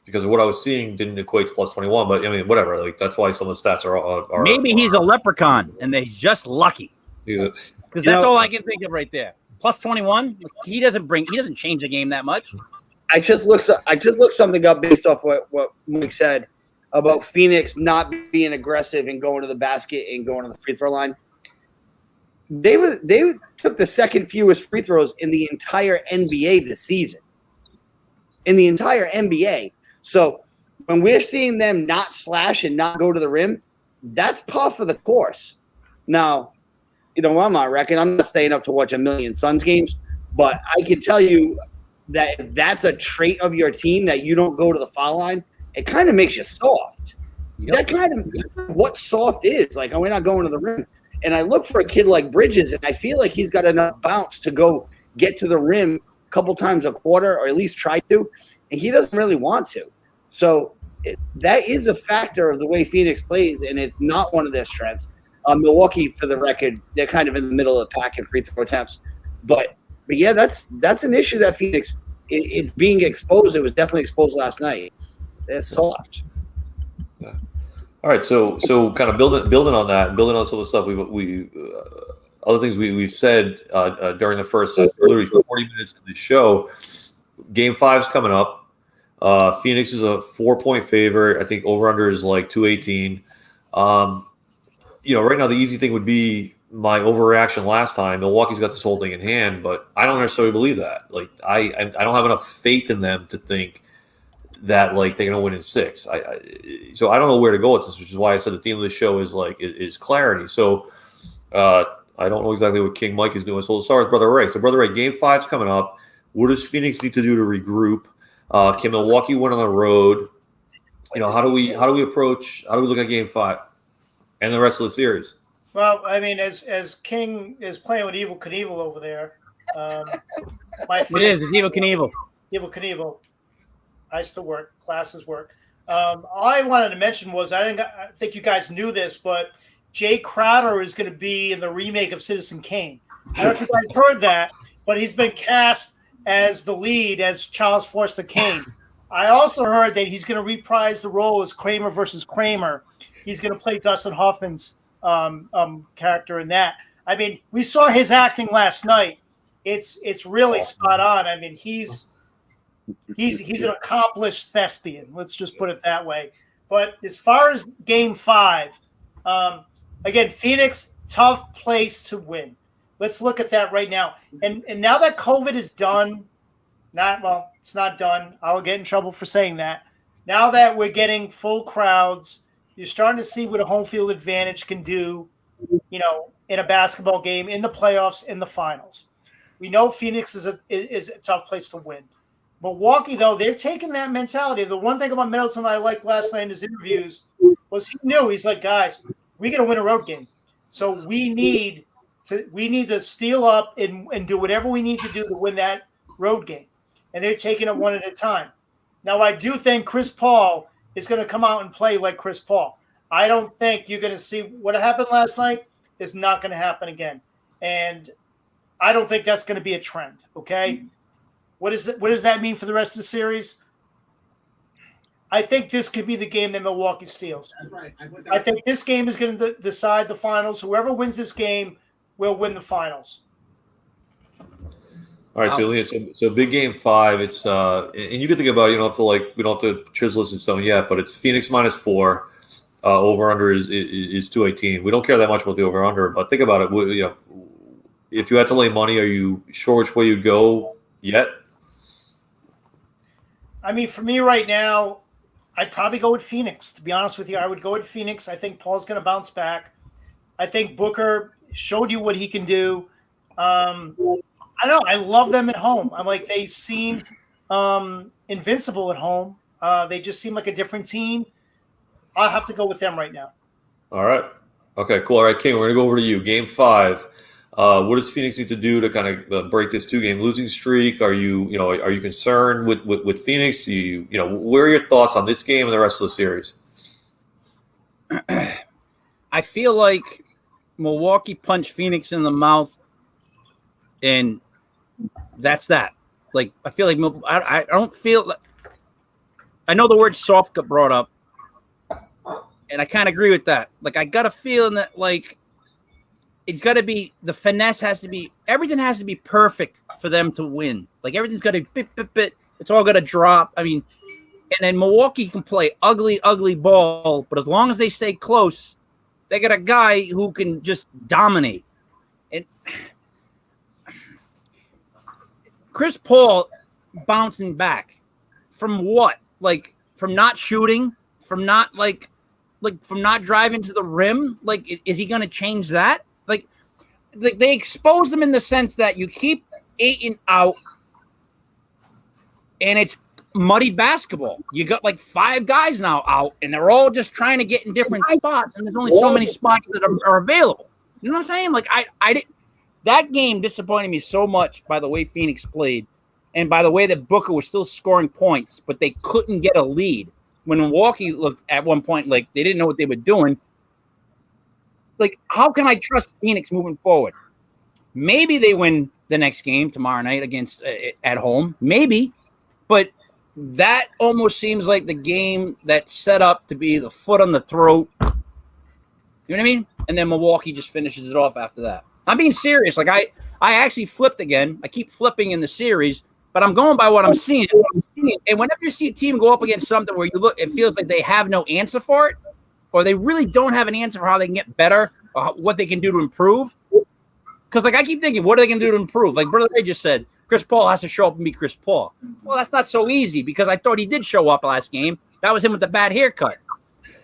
because of what I was seeing didn't equate to plus 21. But I mean, whatever. Like that's why some of the stats are Maybe he's a leprechaun and they're just lucky. Yeah. Because that's all I can think of right there. Plus 21. He doesn't change the game that much. I just looked something up based off what Mike said about Phoenix not being aggressive and going to the basket and going to the free throw line. They took the second fewest free throws in the entire NBA this season. In the entire NBA. So when we're seeing them not slash and not go to the rim, that's par for the course. Now, I'm not reckoning. I'm not staying up to watch a million Suns games, but I can tell you that if that's a trait of your team that you don't go to the foul line, it kind of makes you soft. Yep. That's what soft is. Like, we're not going to the rim. And I look for a kid like Bridges, and I feel like he's got enough bounce to go get to the rim a couple times a quarter, or at least try to, and he doesn't really want to. So that is a factor of the way Phoenix plays, and it's not one of their strengths. Milwaukee, for the record, they're kind of in the middle of the pack in free throw attempts. But yeah, that's an issue that Phoenix it's being exposed. It was definitely exposed last night. It's soft. Yeah. All right, so kind of building on that, building on some of the stuff we other things we've said during the first literally 40 minutes of the show. Game 5's coming up. Phoenix is a 4-point favorite. I think over/under is like 218. Right now the easy thing would be my overreaction last time. Milwaukee's got this whole thing in hand, but I don't necessarily believe that. Like I don't have enough faith in them to think that like they're gonna win in 6. So I don't know where to go with this, which is why I said the theme of the show is clarity. So I don't know exactly what King Mike is doing. So we'll start with Brother Ray. So Brother Ray, Game 5's coming up. What does Phoenix need to do to regroup? Can Milwaukee win on the road? How do we look at Game 5 and the rest of the series? Well, I mean, as King is playing with Evel Knievel over there, It's Evel Knievel. Evel Knievel. I still work. Classes work. All I wanted to mention was I think you guys knew this, but Jay Crowder is going to be in the remake of Citizen Kane. I don't know if you guys heard that, but he's been cast as the lead as Charles Foster Kane. I also heard that he's going to reprise the role as Kramer versus Kramer. He's going to play Dustin Hoffman's character in that. I mean, we saw his acting last night. It's really spot on. I mean, he's an accomplished thespian. Let's just put it that way. But as far as Game 5, again, Phoenix, tough place to win. Let's look at that right now. And now that COVID is done, it's not done. I'll get in trouble for saying that. Now that we're getting full crowds, you're starting to see what a home field advantage can do, in a basketball game, in the playoffs, in the finals. We know Phoenix is a tough place to win. Milwaukee, though, they're taking that mentality. The one thing about Middleton I liked last night in his interviews was he knew. He's like, guys, we got to win a road game. So we need to steal up and do whatever we need to do to win that road game. And they're taking it one at a time. Now, I do think Chris Paul is going to come out and play like Chris Paul. I don't think you're going to see what happened last night is not going to happen again. And I don't think that's going to be a trend, okay? What does that mean for the rest of the series? I think this could be the game that Milwaukee steals. That's right. I think this game is going to decide the finals. Whoever wins this game will win the finals. All right, so Leah, so big Game 5. It's and you can think about it, we don't have to chisel this in stone yet, but it's Phoenix -4. Over under is 218. We don't care that much about the over under, but think about it. If you had to lay money, are you sure which way you'd go yet? I mean, for me right now, I'd probably go with Phoenix. To be honest with you, I would go with Phoenix. I think Paul's going to bounce back. I think Booker showed you what he can do. I don't know. I love them at home. I'm like, they seem invincible at home. They just seem like a different team. I'll have to go with them right now. All right. Okay, cool. All right, King, we're going to go over to you. Game 5. What does Phoenix need to do to kind of break this 2-game losing streak? Are you concerned with Phoenix? Do you where are your thoughts on this game and the rest of the series? I feel like Milwaukee punched Phoenix in the mouth, and that's that. Like, I feel like I I know the word soft got brought up, and I kind of agree with that. Like, I got a feeling that, like, it's got to be, the finesse has to be, everything has to be perfect for them to win. Like, everything's got to bit. It's all got to drop. I mean, and then Milwaukee can play ugly ball, but as long as they stay close, they got a guy who can just dominate. And Chris Paul bouncing back from what? Like, from not shooting, from not from not driving to the rim. Like, is he going to change that? Like they exposed him in the sense that you keep Ayton out, and it's muddy basketball. You got like 5 guys now out, and they're all just trying to get in different spots, and there's only so many spots that are available. You know what I'm saying? Like, I didn't. That game disappointed me so much by the way Phoenix played, and by the way that Booker was still scoring points, but they couldn't get a lead. When Milwaukee looked at one point like they didn't know what they were doing. Like, how can I trust Phoenix moving forward? Maybe they win the next game tomorrow night against at home. Maybe. But that almost seems like the game that's set up to be the foot on the throat. You know what I mean? And then Milwaukee just finishes it off after that. I'm being serious. Like, I actually flipped again. I keep flipping in the series, but I'm going by what I'm seeing. And whenever you see a team go up against something where you look, it feels like they have no answer for it, or they really don't have an answer for how they can get better or what they can do to improve. Because, like, I keep thinking, what are they going to do to improve? Like Brother Ray just said, Chris Paul has to show up and be Chris Paul. Well, that's not so easy because I thought he did show up last game. That was him with the bad haircut.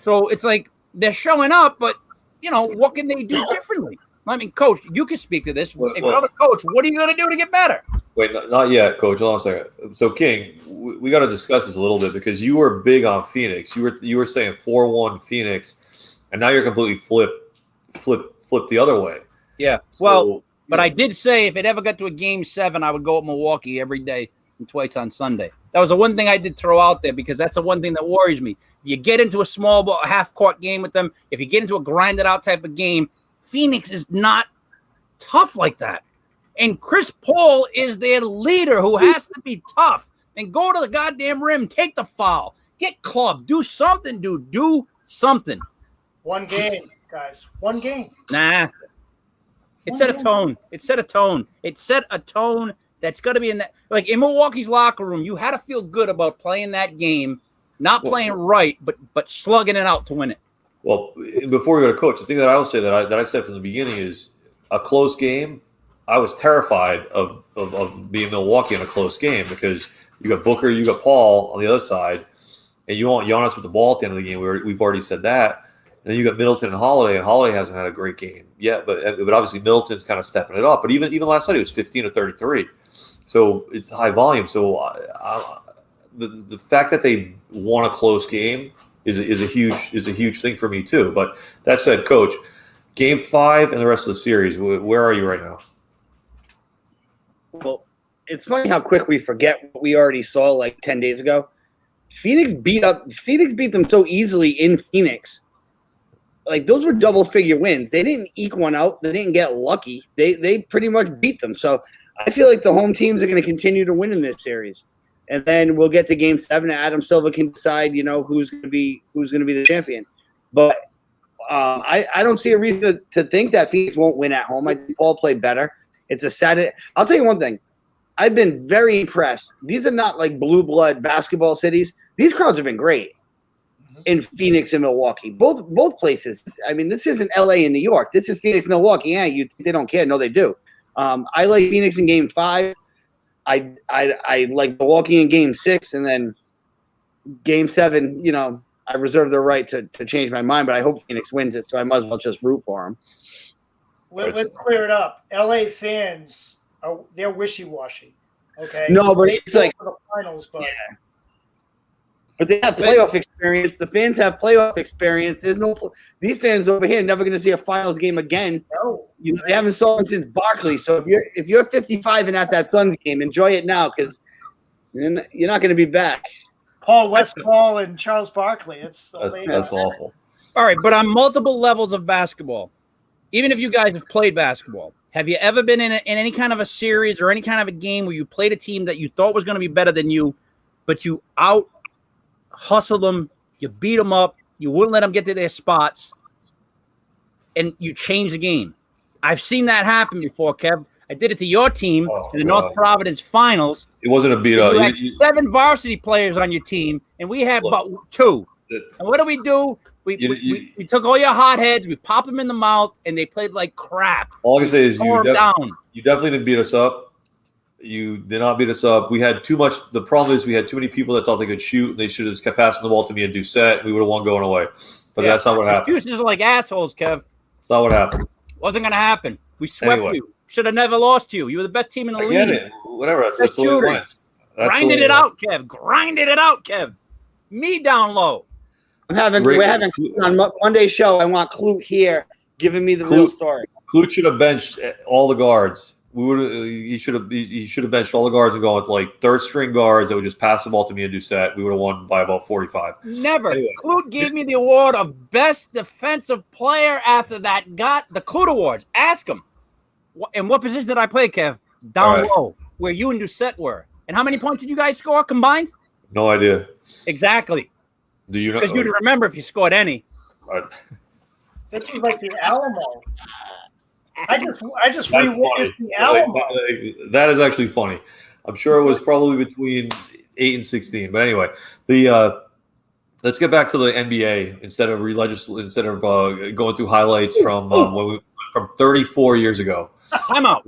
So it's like they're showing up, but, you know, what can they do differently? I mean, Coach, you can speak to this. If you're the coach, what are you going to do to get better? Wait, not yet, Coach. Hold on a second. So, King, we got to discuss this a little bit because you were big on Phoenix. You were saying 4-1 Phoenix, and now you're completely flip the other way. Yeah. Well, but I did say if it ever got to a Game 7, I would go with Milwaukee every day and twice on Sunday. That was the one thing I did throw out there because that's the one thing that worries me. If you get into a small ball, half-court game with them, if you get into a grinded-out type of game, Phoenix is not tough like that. And Chris Paul is their leader who has to be tough and go to the goddamn rim, take the foul, get clubbed, do something, dude. Do something. One game, guys. One game. Nah. It set a tone. It set a tone. It set a tone that's got to be in that. Like in Milwaukee's locker room, you had to feel good about playing that game, not playing right, but slugging it out to win it. Well, before we go to Coach, the thing that I will say that I said from the beginning is a close game. I was terrified of being Milwaukee in a close game because you got Booker, you got Paul on the other side, and you want Giannis with the ball at the end of the game. We've already said that. And then you got Middleton and Holiday hasn't had a great game yet, but obviously Middleton's kind of stepping it up. But even last night, he was 15 of 33, so it's high volume. So the fact that they won a close game is a huge thing for me too. But that said, Coach, Game 5 and the rest of the series, where are you right now? Well, it's funny how quick we forget what we already saw like 10 days ago. Phoenix beat them so easily in Phoenix. Like, those were double-figure wins. They didn't eke one out. They didn't get lucky. They pretty much beat them. So I feel like the home teams are going to continue to win in this series. And then we'll get to Game 7, and Adam Silver can decide, who's going to be the champion. But I don't see a reason to think that Phoenix won't win at home. I think Paul played better. It's a Saturday. I'll tell you one thing. I've been very impressed. These are not like blue blood basketball cities. These crowds have been great in Phoenix and Milwaukee. Both places. I mean, this isn't LA and New York. This is Phoenix, Milwaukee. Yeah, you think they don't care? No, they do. I like Phoenix in Game 5. I like Milwaukee in Game 6, and then Game 7. I reserve the right to change my mind, but I hope Phoenix wins it, so I might as well just root for them. Let's clear it up. LA fans they're wishy-washy. Okay. No, but it's like the finals, but. Yeah. But they have playoff experience. The fans have playoff experience. These fans over here are never going to see a finals game again. No, they haven't saw them since Barkley. So if you're 55 and at that Suns game, enjoy it now because you're not going to be back. Paul Westphal and Charles Barkley. That's awful. All right, but on multiple levels of basketball, even if you guys have played basketball, have you ever been in any kind of a series or any kind of a game where you played a team that you thought was going to be better than you, but you hustled them, you beat them up, you wouldn't let them get to their spots, and you change the game. I've seen that happen before, Kev. I did it to your team in the North Providence Finals. It wasn't a beat up. You had 7 varsity players on your team, and we had about 2. And what do? We took all your hotheads, we popped them in the mouth, and they played like crap. All I can say is you down. You definitely didn't beat us up. You did not beat us up. We had too much. The problem is we had too many people that thought they could shoot, and they should have just kept passing the ball to me and Doucette. We would have won going away. But that's not what happened. Excuses are like assholes, Kev. That's not what happened. Wasn't going to happen. We swept you. Should have never lost to you. You were the best team in the league. It. Whatever. That's the way it went. Grinded it out, Kev. Grinded it out, Kev. Me down low. We're having Clute on Monday's show. I want Clute here giving me the real story. Clute should have benched all the guards. He should have benched all the guards and gone with like third string guards that would just pass the ball to me and Doucette. We would have won by about 45. Never. Anyway. Clute gave me the award of best defensive player after that. Got the Clute Awards. Ask him. In what position did I play, Kev? Down low, where you and Doucette were. And how many points did you guys score combined? No idea. Exactly. Do you know? Because you'd remember if you scored any. This is like the Alamo. I just rewitnessed the Alamo. That is actually funny. I'm sure it was probably between 8 and 16. But anyway, let's get back to the NBA instead of going through highlights from 34 years ago. Time out.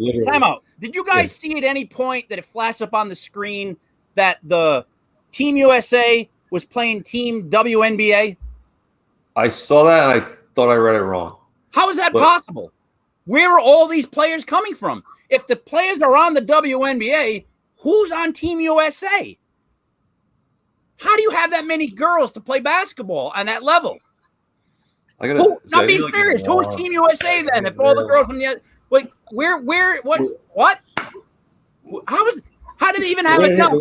Did you guys see at any point that it flashed up on the screen that the Team USA was playing Team WNBA? I saw that and I thought I read it wrong. How is that possible? Where are all these players coming from? If the players are on the WNBA, who's on Team USA? How do you have that many girls to play basketball on that level? Not being serious. Who's Team USA then? If all the girls from the how did they even have enough?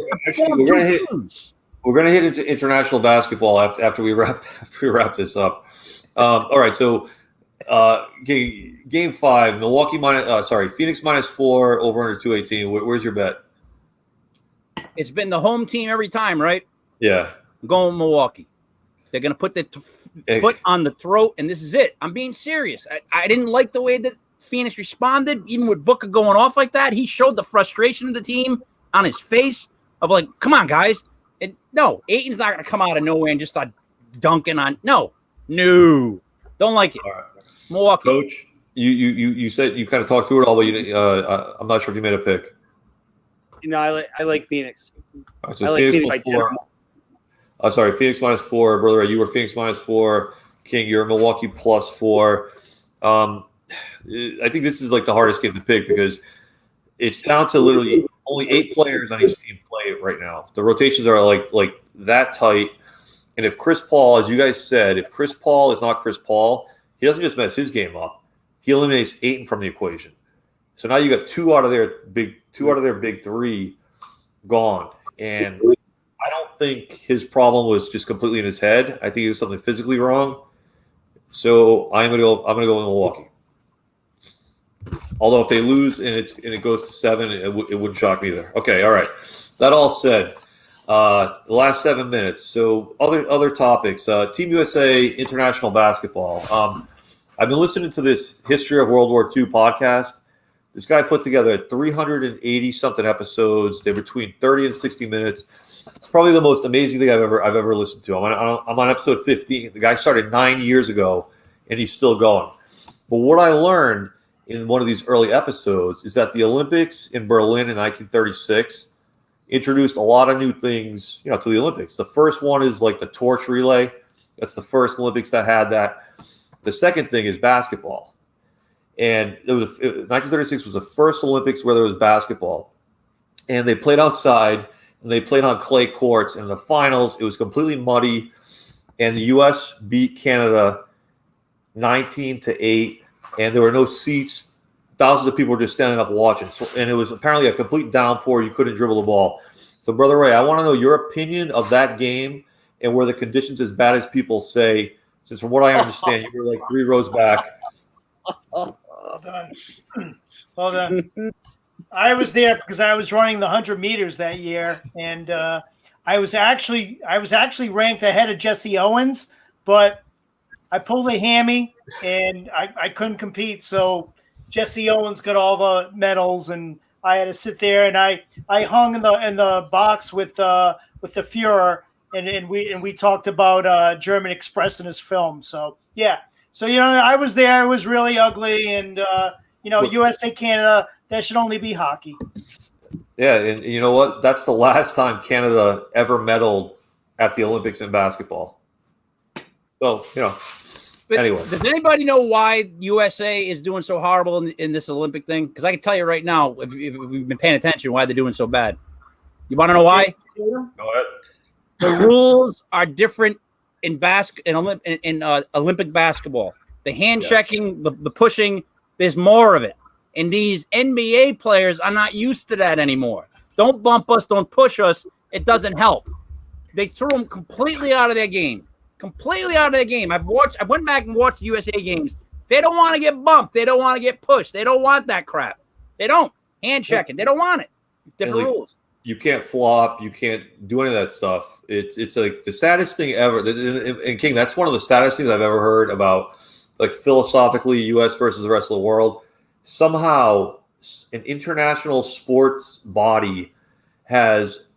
We're gonna hit into international basketball after we wrap this up. All right, so game 5, Phoenix -4 over under 218. Where's your bet? It's been the home team every time, right? Yeah. I'm going with Milwaukee. They're going to put their foot on the throat, and this is it. I'm being serious. I didn't like the way that Phoenix responded, even with Booker going off like that. He showed the frustration of the team on his face of like, come on, guys. And no, Ayton's not going to come out of nowhere and just start dunking on. No. Don't like it. All right. Milwaukee. Coach, you said you kind of talked through it all, but you didn't, I'm not sure if you made a pick. I like Phoenix. All right, so Phoenix by 4. Phoenix -4. Brother Ray, you were Phoenix -4. King, you're Milwaukee +4. I think this is like the hardest game to pick because it's down to literally only 8 players on each team play right now. The rotations are like that tight. And if Chris Paul, as you guys said, if Chris Paul is not Chris Paul, he doesn't just mess his game up. He eliminates Ayton from the equation. So now you got two out of their big 3 gone. And I don't think his problem was just completely in his head. I think it was something physically wrong. So I'm gonna go with Milwaukee. Although if they lose and it goes to 7, it wouldn't shock me either. Okay, all right. That all said, the last 7 minutes. So other topics. Team USA international basketball. I've been listening to this History of World War II podcast. This guy put together 380 something episodes. They're between 30 and 60 minutes. It's probably the most amazing thing I've ever listened to. I'm on episode 15. The guy started 9 years ago, and he's still going. But what I learned in one of these early episodes is that the Olympics in Berlin in 1936 introduced a lot of new things, to the Olympics. The first one is like the torch relay. That's the first Olympics that had that. The second thing is basketball. And 1936 was the first Olympics where there was basketball. And they played outside, and they played on clay courts. In the finals, it was completely muddy. And the U.S. beat Canada 19-8. And there were no seats. Thousands of people were just standing up watching. And it was apparently a complete downpour. You couldn't dribble the ball. So, Brother Ray, I want to know your opinion of that game and were the conditions as bad as people say? Since from what I understand, you were like 3 rows back. Well done. I was there because I was running the 100 meters that year. And I was actually ranked ahead of Jesse Owens, but I pulled a hammy and I couldn't compete. So Jesse Owens got all the medals, and I had to sit there, and I hung in the box with the Fuhrer, and we talked about German Express in his film. So yeah, so I was there. It was really ugly, and USA Canada, that should only be hockey. Yeah, and you know what? That's the last time Canada ever medaled at the Olympics in basketball. So, But anyway. Does anybody know why USA is doing so horrible in this Olympic thing? Because I can tell you right now, if we've been paying attention, why they're doing so bad. You want to know why? Go ahead. The rules are different in Olympic basketball. The hand checking, the pushing, there's more of it. And these NBA players are not used to that anymore. Don't bump us, don't push us. It doesn't help. They threw them completely out of their game. Completely out of their game. I went back and watched USA games. They don't want to get bumped. They don't want to get pushed. They don't want that crap. They don't. Hand checking. They don't want it. Different rules. You can't flop. You can't do any of that stuff. It's like the saddest thing ever. And King, that's one of the saddest things I've ever heard about, like philosophically, U.S. versus the rest of the world. Somehow, an international sports body has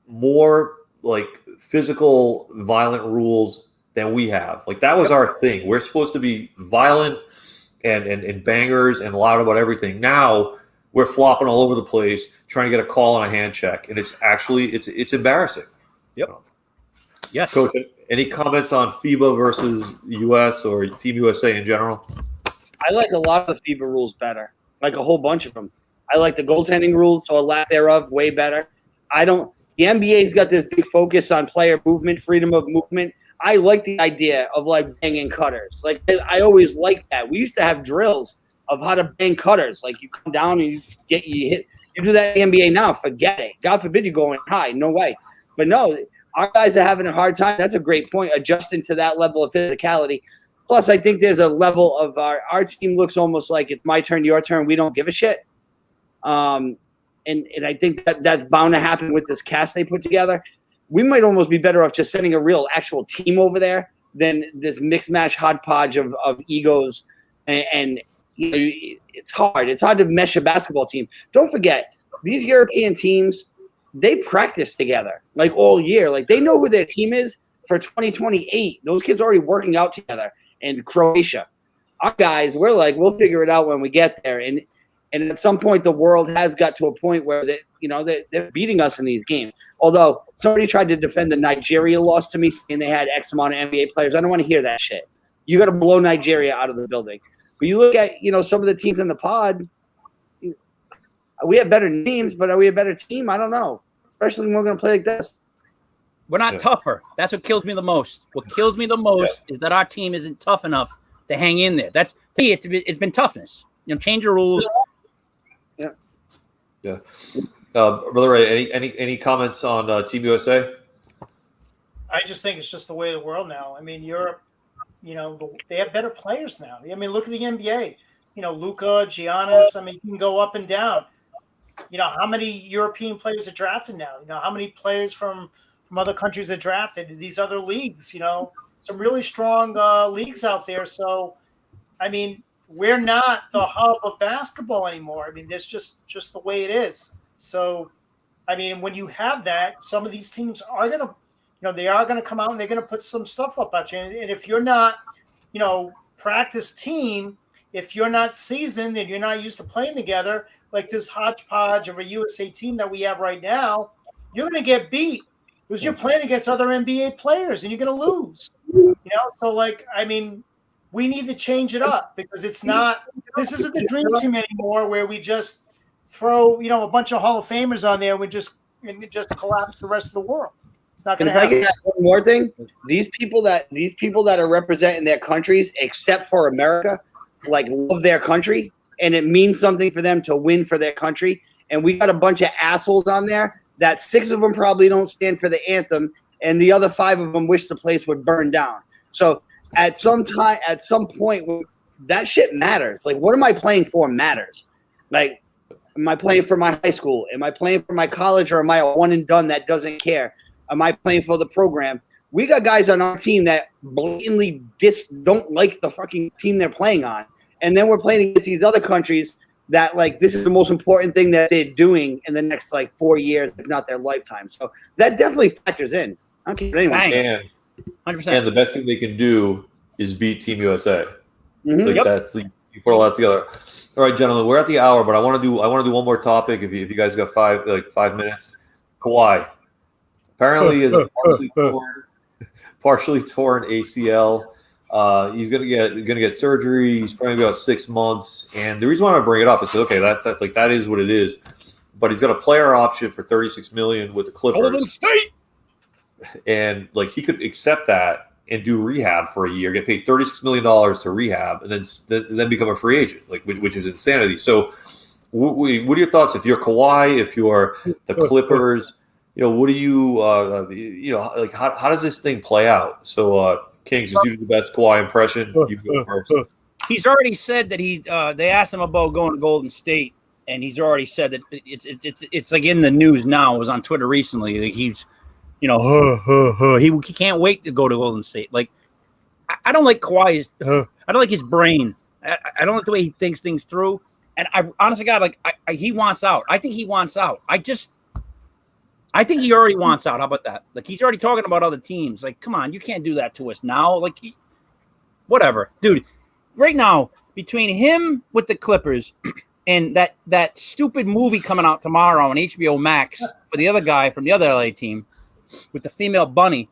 more like physical, violent rules than we have. Like that was our thing. We're supposed to be violent and bangers and loud about everything. Now we're flopping all over the place, trying to get a call on a hand check, and it's actually it's embarrassing. Yep. Yes. Coach, any comments on FIBA versus US or Team USA in general? I like a lot of the FIBA rules better, like a whole bunch of them. I like the goaltending rules, so a lack thereof, way better. The NBA's got this big focus on player movement, freedom of movement. I like the idea of like banging cutters. Like I always liked that. We used to have drills of how to bang cutters. Like you come down and you hit. You do that in the NBA now, forget it. God forbid you go in high, no way. But no, our guys are having a hard time. That's a great point, adjusting to that level of physicality. Plus, I think there's a level of our team looks almost like it's my turn, your turn. We don't give a shit. And I think that's bound to happen with this cast they put together. We might almost be better off just sending a real actual team over there than this mixed match hodgepodge of egos. And it's hard. It's hard to mesh a basketball team. Don't forget, these European teams, they practice together like all year. Like they know who their team is for 2028. Those kids are already working out together. And Croatia, our guys, we're like, we'll figure it out when we get there. And at some point, the world has got to a point where they're beating us in these games. Although somebody tried to defend the Nigeria loss to me, saying they had X amount of NBA players. I don't want to hear that shit. You got to blow Nigeria out of the building. But you look at some of the teams in the pod. We have better names, but are we a better team? I don't know. Especially when we're going to play like this. We're not tougher. That's what kills me the most. What kills me the most is that our team isn't tough enough to hang in there. That's to me. It's been toughness. Change your rules. Yeah. Brother Ray, any comments on Team USA? I just think it's just the way of the world now. I mean, Europe, they have better players now. I mean, look at the NBA. Luka, Giannis. I mean, you can go up and down. How many European players are drafted now? How many players from other countries are drafted? These other leagues, some really strong leagues out there. So, I mean, we're not the hub of basketball anymore. I mean, that's just the way it is. So, I mean, when you have that, some of these teams are going to, they are going to come out and they're going to put some stuff up at you. And if you're not, practice team, if you're not seasoned and you're not used to playing together, like this hodgepodge of a USA team that we have right now, you're going to get beat because you're playing against other NBA players and you're going to lose. So like, I mean, we need to change it up because this isn't the dream team anymore where we just throw, a bunch of Hall of Famers on there and we just collapse the rest of the world. It's not going to happen. If I can add one more thing, these people that are representing their countries, except for America, like love their country, and it means something for them to win for their country. And we got a bunch of assholes on there that 6 of them probably don't stand for the anthem, and the other 5 of them wish the place would burn down. So at some point, that shit matters. Like, what am I playing for matters. Like, am I playing for my high school? Am I playing for my college, or am I a one and done that doesn't care? Am I playing for the program? We got guys on our team that blatantly don't like the fucking team they're playing on. And then we're playing against these other countries that, like, this is the most important thing that they're doing in the next, like, 4 years, if not their lifetime. So that definitely factors in. I don't care what anyone says. And 100%. and the best thing they can do is beat Team USA. Mhm. Like that's you put all that together. All right, gentlemen, we're at the hour, but I want to do one more topic. If you guys got 5 minutes, Kawhi apparently is a partially torn ACL. He's gonna get surgery. He's probably about 6 months. And the reason why I bring it up is okay, that is what it is. But he's got a player option for $36 million with the Clippers. Golden State. And like he could accept that and do rehab for a year, get paid $36 million to rehab, and then become a free agent, like which is insanity. So, what are your thoughts if you're Kawhi, if you're the Clippers? What do you like? How does this thing play out? So, King, since you do the best Kawhi impression, you go first. He's already said that they asked him about going to Golden State, and he's already said that it's like in the news now. It was on Twitter recently. Like he's he can't wait to go to Golden State. Like I don't like Kawhi's. I don't like his brain. I don't like the way he thinks things through. And I honestly, God, like he wants out. I think he wants out. I think he already wants out. How about that? Like he's already talking about other teams. Like, come on, you can't do that to us now. Like, whatever, dude. Right now, between him with the Clippers and that stupid movie coming out tomorrow on HBO Max for the other guy from the other LA team with the female bunny,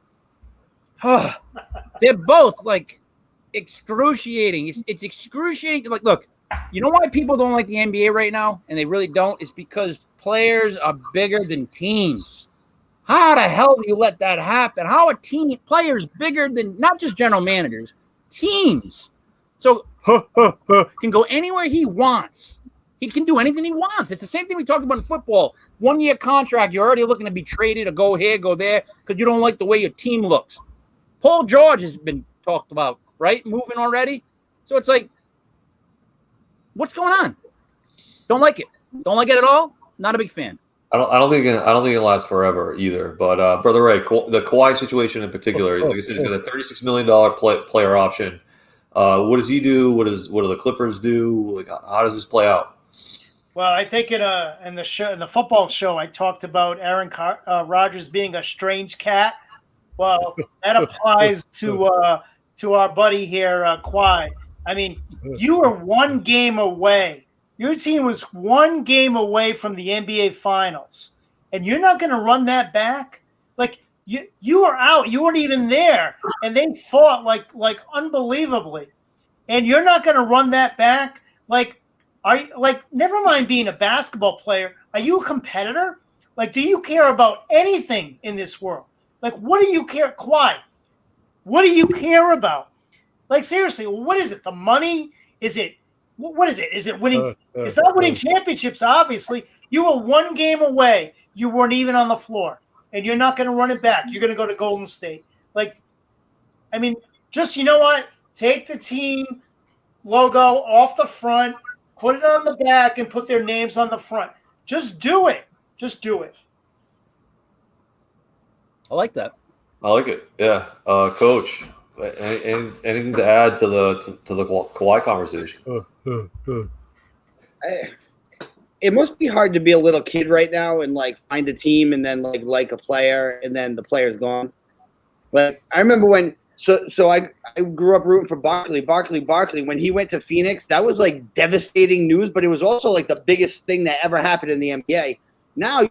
they're both like excruciating. It's excruciating. Like, look, you know why people don't like the NBA right now, and they really don't? It's because players are bigger than teams. How the hell do you let that happen? How are players bigger than not just general managers, teams? So can go anywhere he wants. He can do anything he wants. It's the same thing we talked about in football. 1 year contract, you're already looking to be traded or go here, go there, because you don't like the way your team looks. Paul George has been talked about, right? Moving already. So it's like, what's going on? Don't like it. Don't like it at all. Not a big fan. I don't think it lasts forever either. But Brother Ray, the Kawhi situation in particular, like I said, he's got a $36 million player option. What does he do? What do the Clippers do? Like, how does this play out? Well, I think in the football show, I talked about Aaron Rodgers being a strange cat. Well, that applies to our buddy here, Kawhi. I mean, you were 1 game away. Your team was 1 game away from the NBA Finals, and you're not going to run that back? Like, you were out. You weren't even there, and they fought like unbelievably, and you're not going to run that back? Like, never mind being a basketball player. Are you a competitor? Like, do you care about anything in this world? Like, what do you care, Kawhi? What do you care about? Like, seriously, what is it? The money? Is it? What is it? Is it winning? It's not winning championships, obviously. You were 1 game away. You weren't even on the floor. And you're not going to run it back. You're going to go to Golden State. Like, I mean, just, you know what? Take the team logo off the front, put it on the back, and put their names on the front. Just do it. Just do it. I like that. I like it. Yeah, Coach. Anything to add to the Kawhi conversation? It must be hard to be a little kid right now and like find a team and then like a player and then the player's gone. Like I remember when I grew up rooting for Barkley. When he went to Phoenix, that was like devastating news, but it was also like the biggest thing that ever happened in the NBA. Now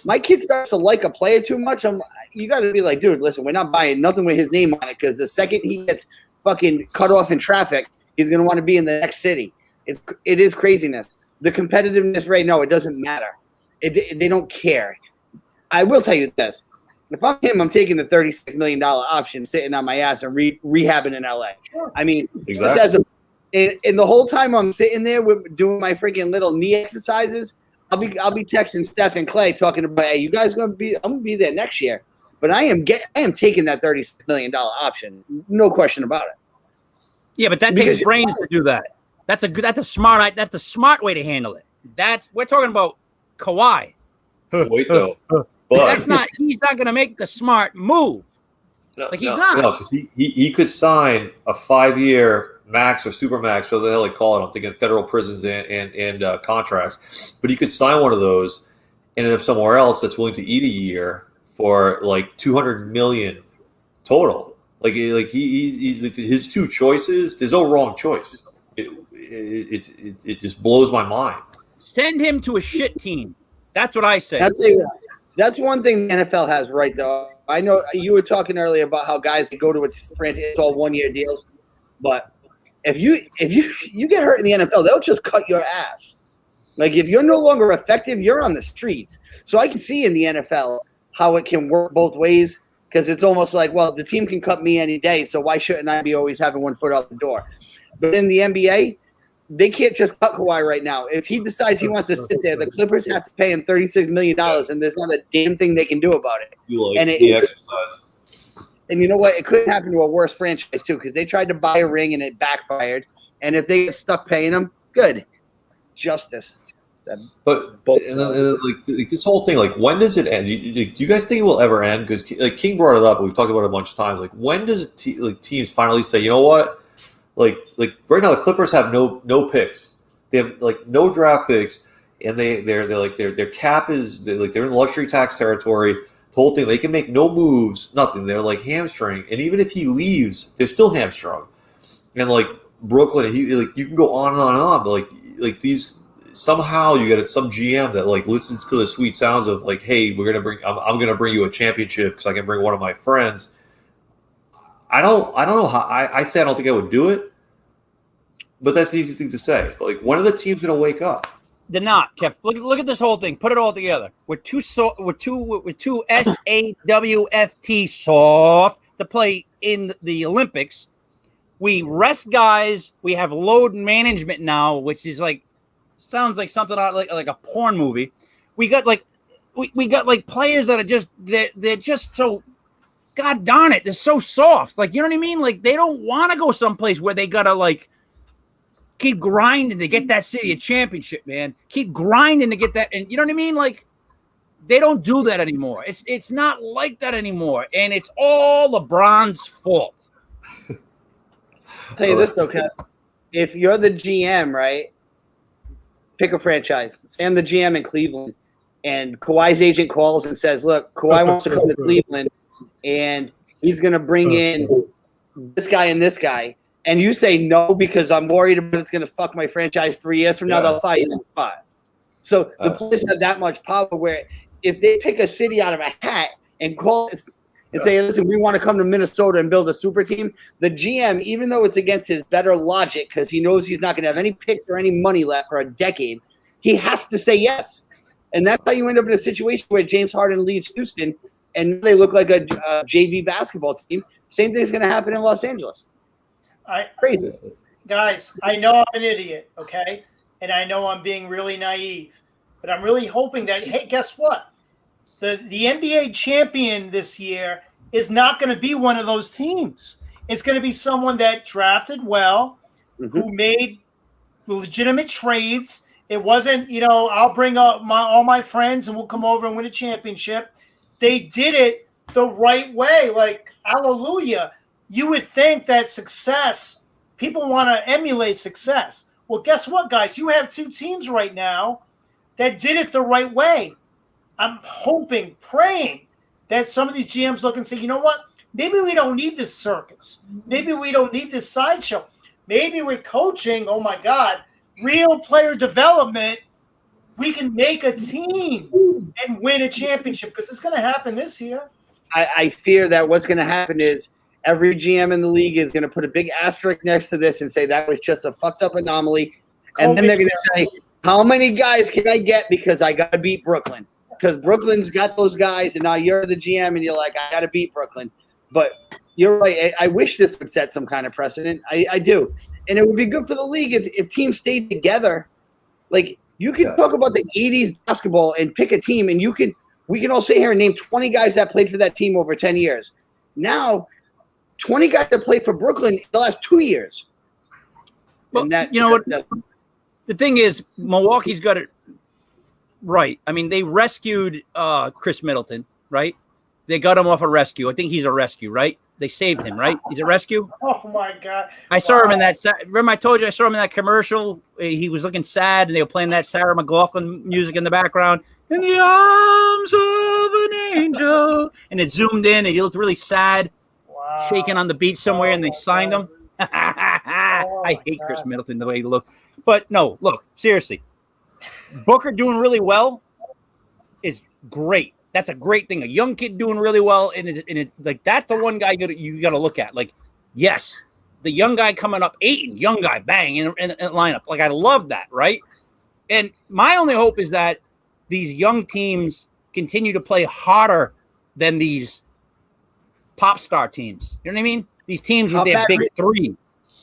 my kid starts to like a player too much. You got to be like, dude, listen, we're not buying nothing with his name on it because the second he gets fucking cut off in traffic, he's going to want to be in the next city. It is craziness. The competitiveness right now, it doesn't matter. They don't care. I will tell you this. If I'm him, I'm taking the $36 million option sitting on my ass and rehabbing in LA. Sure. I mean, exactly. And the whole time I'm sitting there doing my freaking little knee exercises, I'll be texting Steph and Clay talking about, hey, you guys I'm gonna be there next year. But I am taking that $36 million option, no question about it. Yeah, but that takes brains to do that. That's a smart way to handle it. We're talking about Kawhi. Wait though. But he's not going to make the smart move. Like, he's not. No, because he could sign a 5-year max or super max, whatever the hell they call it. I'm thinking federal prisons and contracts. But he could sign one of those and end up somewhere else that's willing to eat a year for like $200 million total. Like he's his two choices. There's no wrong choice. It just blows my mind. Send him to a shit team. That's what I say. That's one thing the NFL has right, though. I know you were talking earlier about how guys go to a franchise, it's all 1-year deals. But if you get hurt in the NFL, they'll just cut your ass. Like, if you're no longer effective, you're on the streets. So I can see in the NFL how it can work both ways, because it's almost like, well, the team can cut me any day, so why shouldn't I be always having one foot out the door? But in the NBA, they can't just cut Kawhi right now. If he decides he wants to sit there, the Clippers have to pay him $36 million, and there's not a damn thing they can do about it. And you know what? It couldn't happen to a worse franchise, too, because they tried to buy a ring and it backfired. And if they get stuck paying them, good. Justice. But like this whole thing, like, when does it end? Do you guys think it will ever end? Because like King brought it up, and we've talked about it a bunch of times. Like, when does teams finally say, you know what? Like right now, the Clippers have no picks. They have like no draft picks, and their cap is they're in luxury tax territory. The whole thing, they can make no moves, nothing. They're like hamstring, and even if he leaves, they're still hamstrung. And like Brooklyn, you can go on and on and on, but like these. Somehow you get some GM that like listens to the sweet sounds of like, hey, I'm gonna bring you a championship because I can bring one of my friends. I don't know how I say I don't think I would do it, but that's the easy thing to say. But like, when are the teams gonna wake up? They're not, Kev. Look at this whole thing. Put it all together. We're too SAWFT soft to play in the Olympics. We rest guys. We have load management now, which is like. Sounds like something out like a porn movie. We got like we got like players that are just they're just so, god darn it, they're so soft. Like, you know what I mean? Like, they don't want to go someplace where they gotta like keep grinding to get that city a championship, man. Keep grinding to get that, and you know what I mean? Like, they don't do that anymore. It's not like that anymore, and it's all LeBron's fault. I'll tell you this though, Kev. If you're the GM, right? Pick a franchise. Say I'm the GM in Cleveland, and Kawhi's agent calls and says, look, Kawhi wants to come to Cleveland, and he's going to bring in this guy and this guy. And you say no because I'm worried about it's going to fuck my franchise 3 years from now. They'll fight you in the spot. So the players have that much power where if they pick a city out of a hat and call it and say, listen, we want to come to Minnesota and build a super team, the GM, even though it's against his better logic because he knows he's not going to have any picks or any money left for a decade, he has to say yes. And that's how you end up in a situation where James Harden leaves Houston and they look like a JV basketball team. Same thing's going to happen in Los Angeles. Crazy. Guys, I know I'm an idiot, okay? And I know I'm being really naive. But I'm really hoping that, hey, guess what? The NBA champion this year is not going to be one of those teams. It's going to be someone that drafted well, who made legitimate trades. It wasn't, I'll bring up all my friends and we'll come over and win a championship. They did it the right way. Like, hallelujah. You would think that success, people want to emulate success. Well, guess what, guys? You have two teams right now that did it the right way. I'm hoping, praying that some of these GMs look and say, you know what? Maybe we don't need this circus. Maybe we don't need this sideshow. Maybe with coaching, oh my God, real player development, we can make a team and win a championship because it's going to happen this year. I fear that what's going to happen is every GM in the league is going to put a big asterisk next to this and say that was just a fucked up anomaly. And then they're going to say, how many guys can I get because I got to beat Brooklyn? Because Brooklyn's got those guys, and now you're the GM, and you're like, I got to beat Brooklyn. But you're right. I wish this would set some kind of precedent. I do. And it would be good for the league if teams stayed together. Like, you can talk about the 80s basketball and pick a team, and we can all sit here and name 20 guys that played for that team over 10 years. Now, 20 guys that played for Brooklyn the last 2 years. Well, you know what? The thing is, Milwaukee's got it. Right. I mean, they rescued Chris Middleton, right? They got him off a rescue. I think he's a rescue, right? They saved him, right? He's a rescue. Oh my God! I saw him in that. Remember, I told you I saw him in that commercial. He was looking sad, and they were playing that Sarah McLachlan music in the background. In the arms of an angel, and it zoomed in, and he looked really sad, Wow. shaking on the beach somewhere, and they signed him. I hate Chris Middleton the way he looked, but no, look, seriously, Booker doing really well is great. That's a great thing. A young kid doing really well, and it like that's the one guy you got to look at. Like, yes, the young guy coming up, Ayton, young guy, bang in lineup. Like, I love that, right? And my only hope is that these young teams continue to play harder than these pop star teams. You know what I mean? These teams with their big three.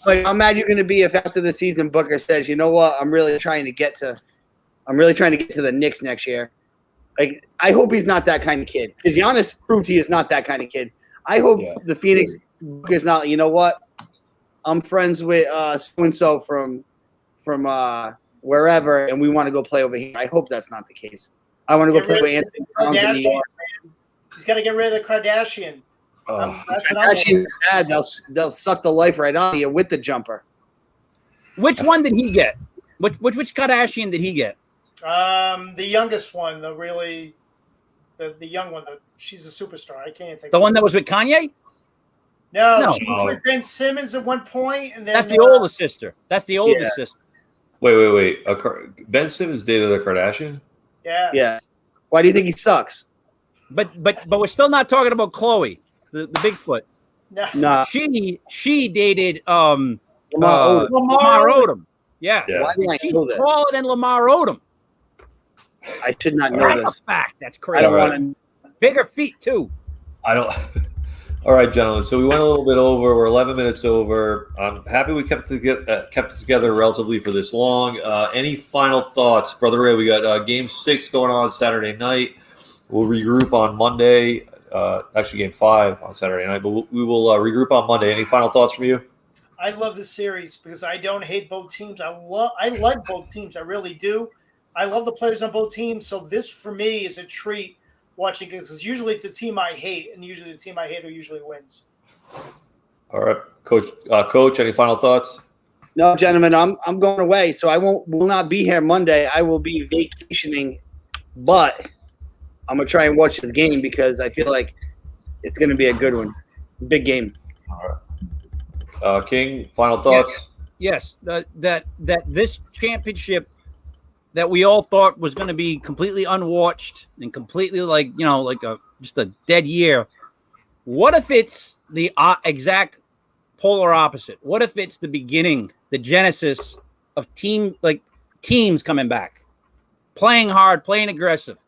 Like, how mad you're going to be if after the season Booker says, you know what, I'm really trying to get to the Knicks next year. Like, I hope he's not that kind of kid, because Giannis proved he is not that kind of kid. I hope the Phoenix is not. You know what? I'm friends with so and so from wherever, and we want to go play over here. I hope that's not the case. I want to go play with Anthony Towns in New York. He's got to get rid of the Kardashian. Kardashian bad. They'll suck the life right out of you with the jumper. Which one did he get? Which Kardashian did he get? The youngest one, the young one. She's a superstar. I can't even think. The one that was with Kanye? No, she was with Ben Simmons at one point, and then that's the oldest sister. That's the oldest sister. Wait. Ben Simmons dated a Kardashian? Yeah. Yeah. Why do you think he sucks? But we're still not talking about Chloe, the Bigfoot. No. She dated Lamar Odom. Yeah. Why do I She's know that? taller than Lamar Odom. I should not know That's this. a fact. That's I crazy. don't want to. Bigger feet too. I don't. All right, gentlemen. So we went a little bit over. We're 11 minutes over. I'm happy we kept it together relatively for this long. Any final thoughts, Brother Ray? We got Game 6 going on Saturday night. We'll regroup on Monday. Actually, Game 5 on Saturday night. But we will regroup on Monday. Any final thoughts from you? I love this series because I don't hate both teams. I like both teams. I really do. I love the players on both teams. So this, for me, is a treat watching it, because usually it's a team I hate, and usually the team I hate who usually wins. All right, Coach. Coach, any final thoughts? No, gentlemen, I'm going away, so I will not be here Monday. I will be vacationing, but I'm gonna try and watch this game because I feel like it's gonna be a good one, big game. All right, King. Final thoughts? Yes, that this championship that we all thought was going to be completely unwatched and completely just a dead year. What if it's the exact polar opposite? What if it's the beginning, the genesis of teams coming back, playing hard, playing aggressive,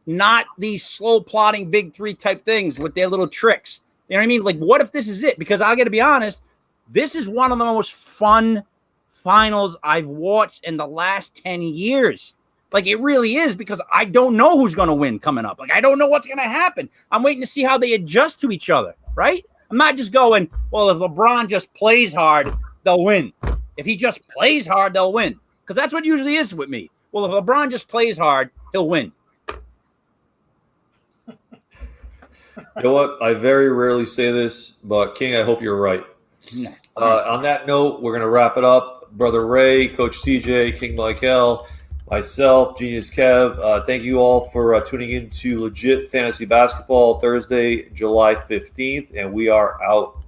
not these slow plotting big three type things with their little tricks. You know what I mean? Like, what if this is it? Because I got to be honest, this is one of the most fun finals I've watched in the last 10 years. Like, it really is, because I don't know who's going to win coming up. Like, I don't know what's going to happen. I'm waiting to see how they adjust to each other, right? I'm not just going, well, if LeBron just plays hard, they'll win. If he just plays hard, they'll win. Because that's what usually is with me. Well, if LeBron just plays hard, he'll win. You know what? I very rarely say this, but King, I hope you're right. No. On that note, we're going to wrap it up. Brother Ray, Coach TJ, King Michael, myself, Genius Kev. Thank you all for tuning in to Legit Fantasy Basketball Thursday, July 15th, and we are out.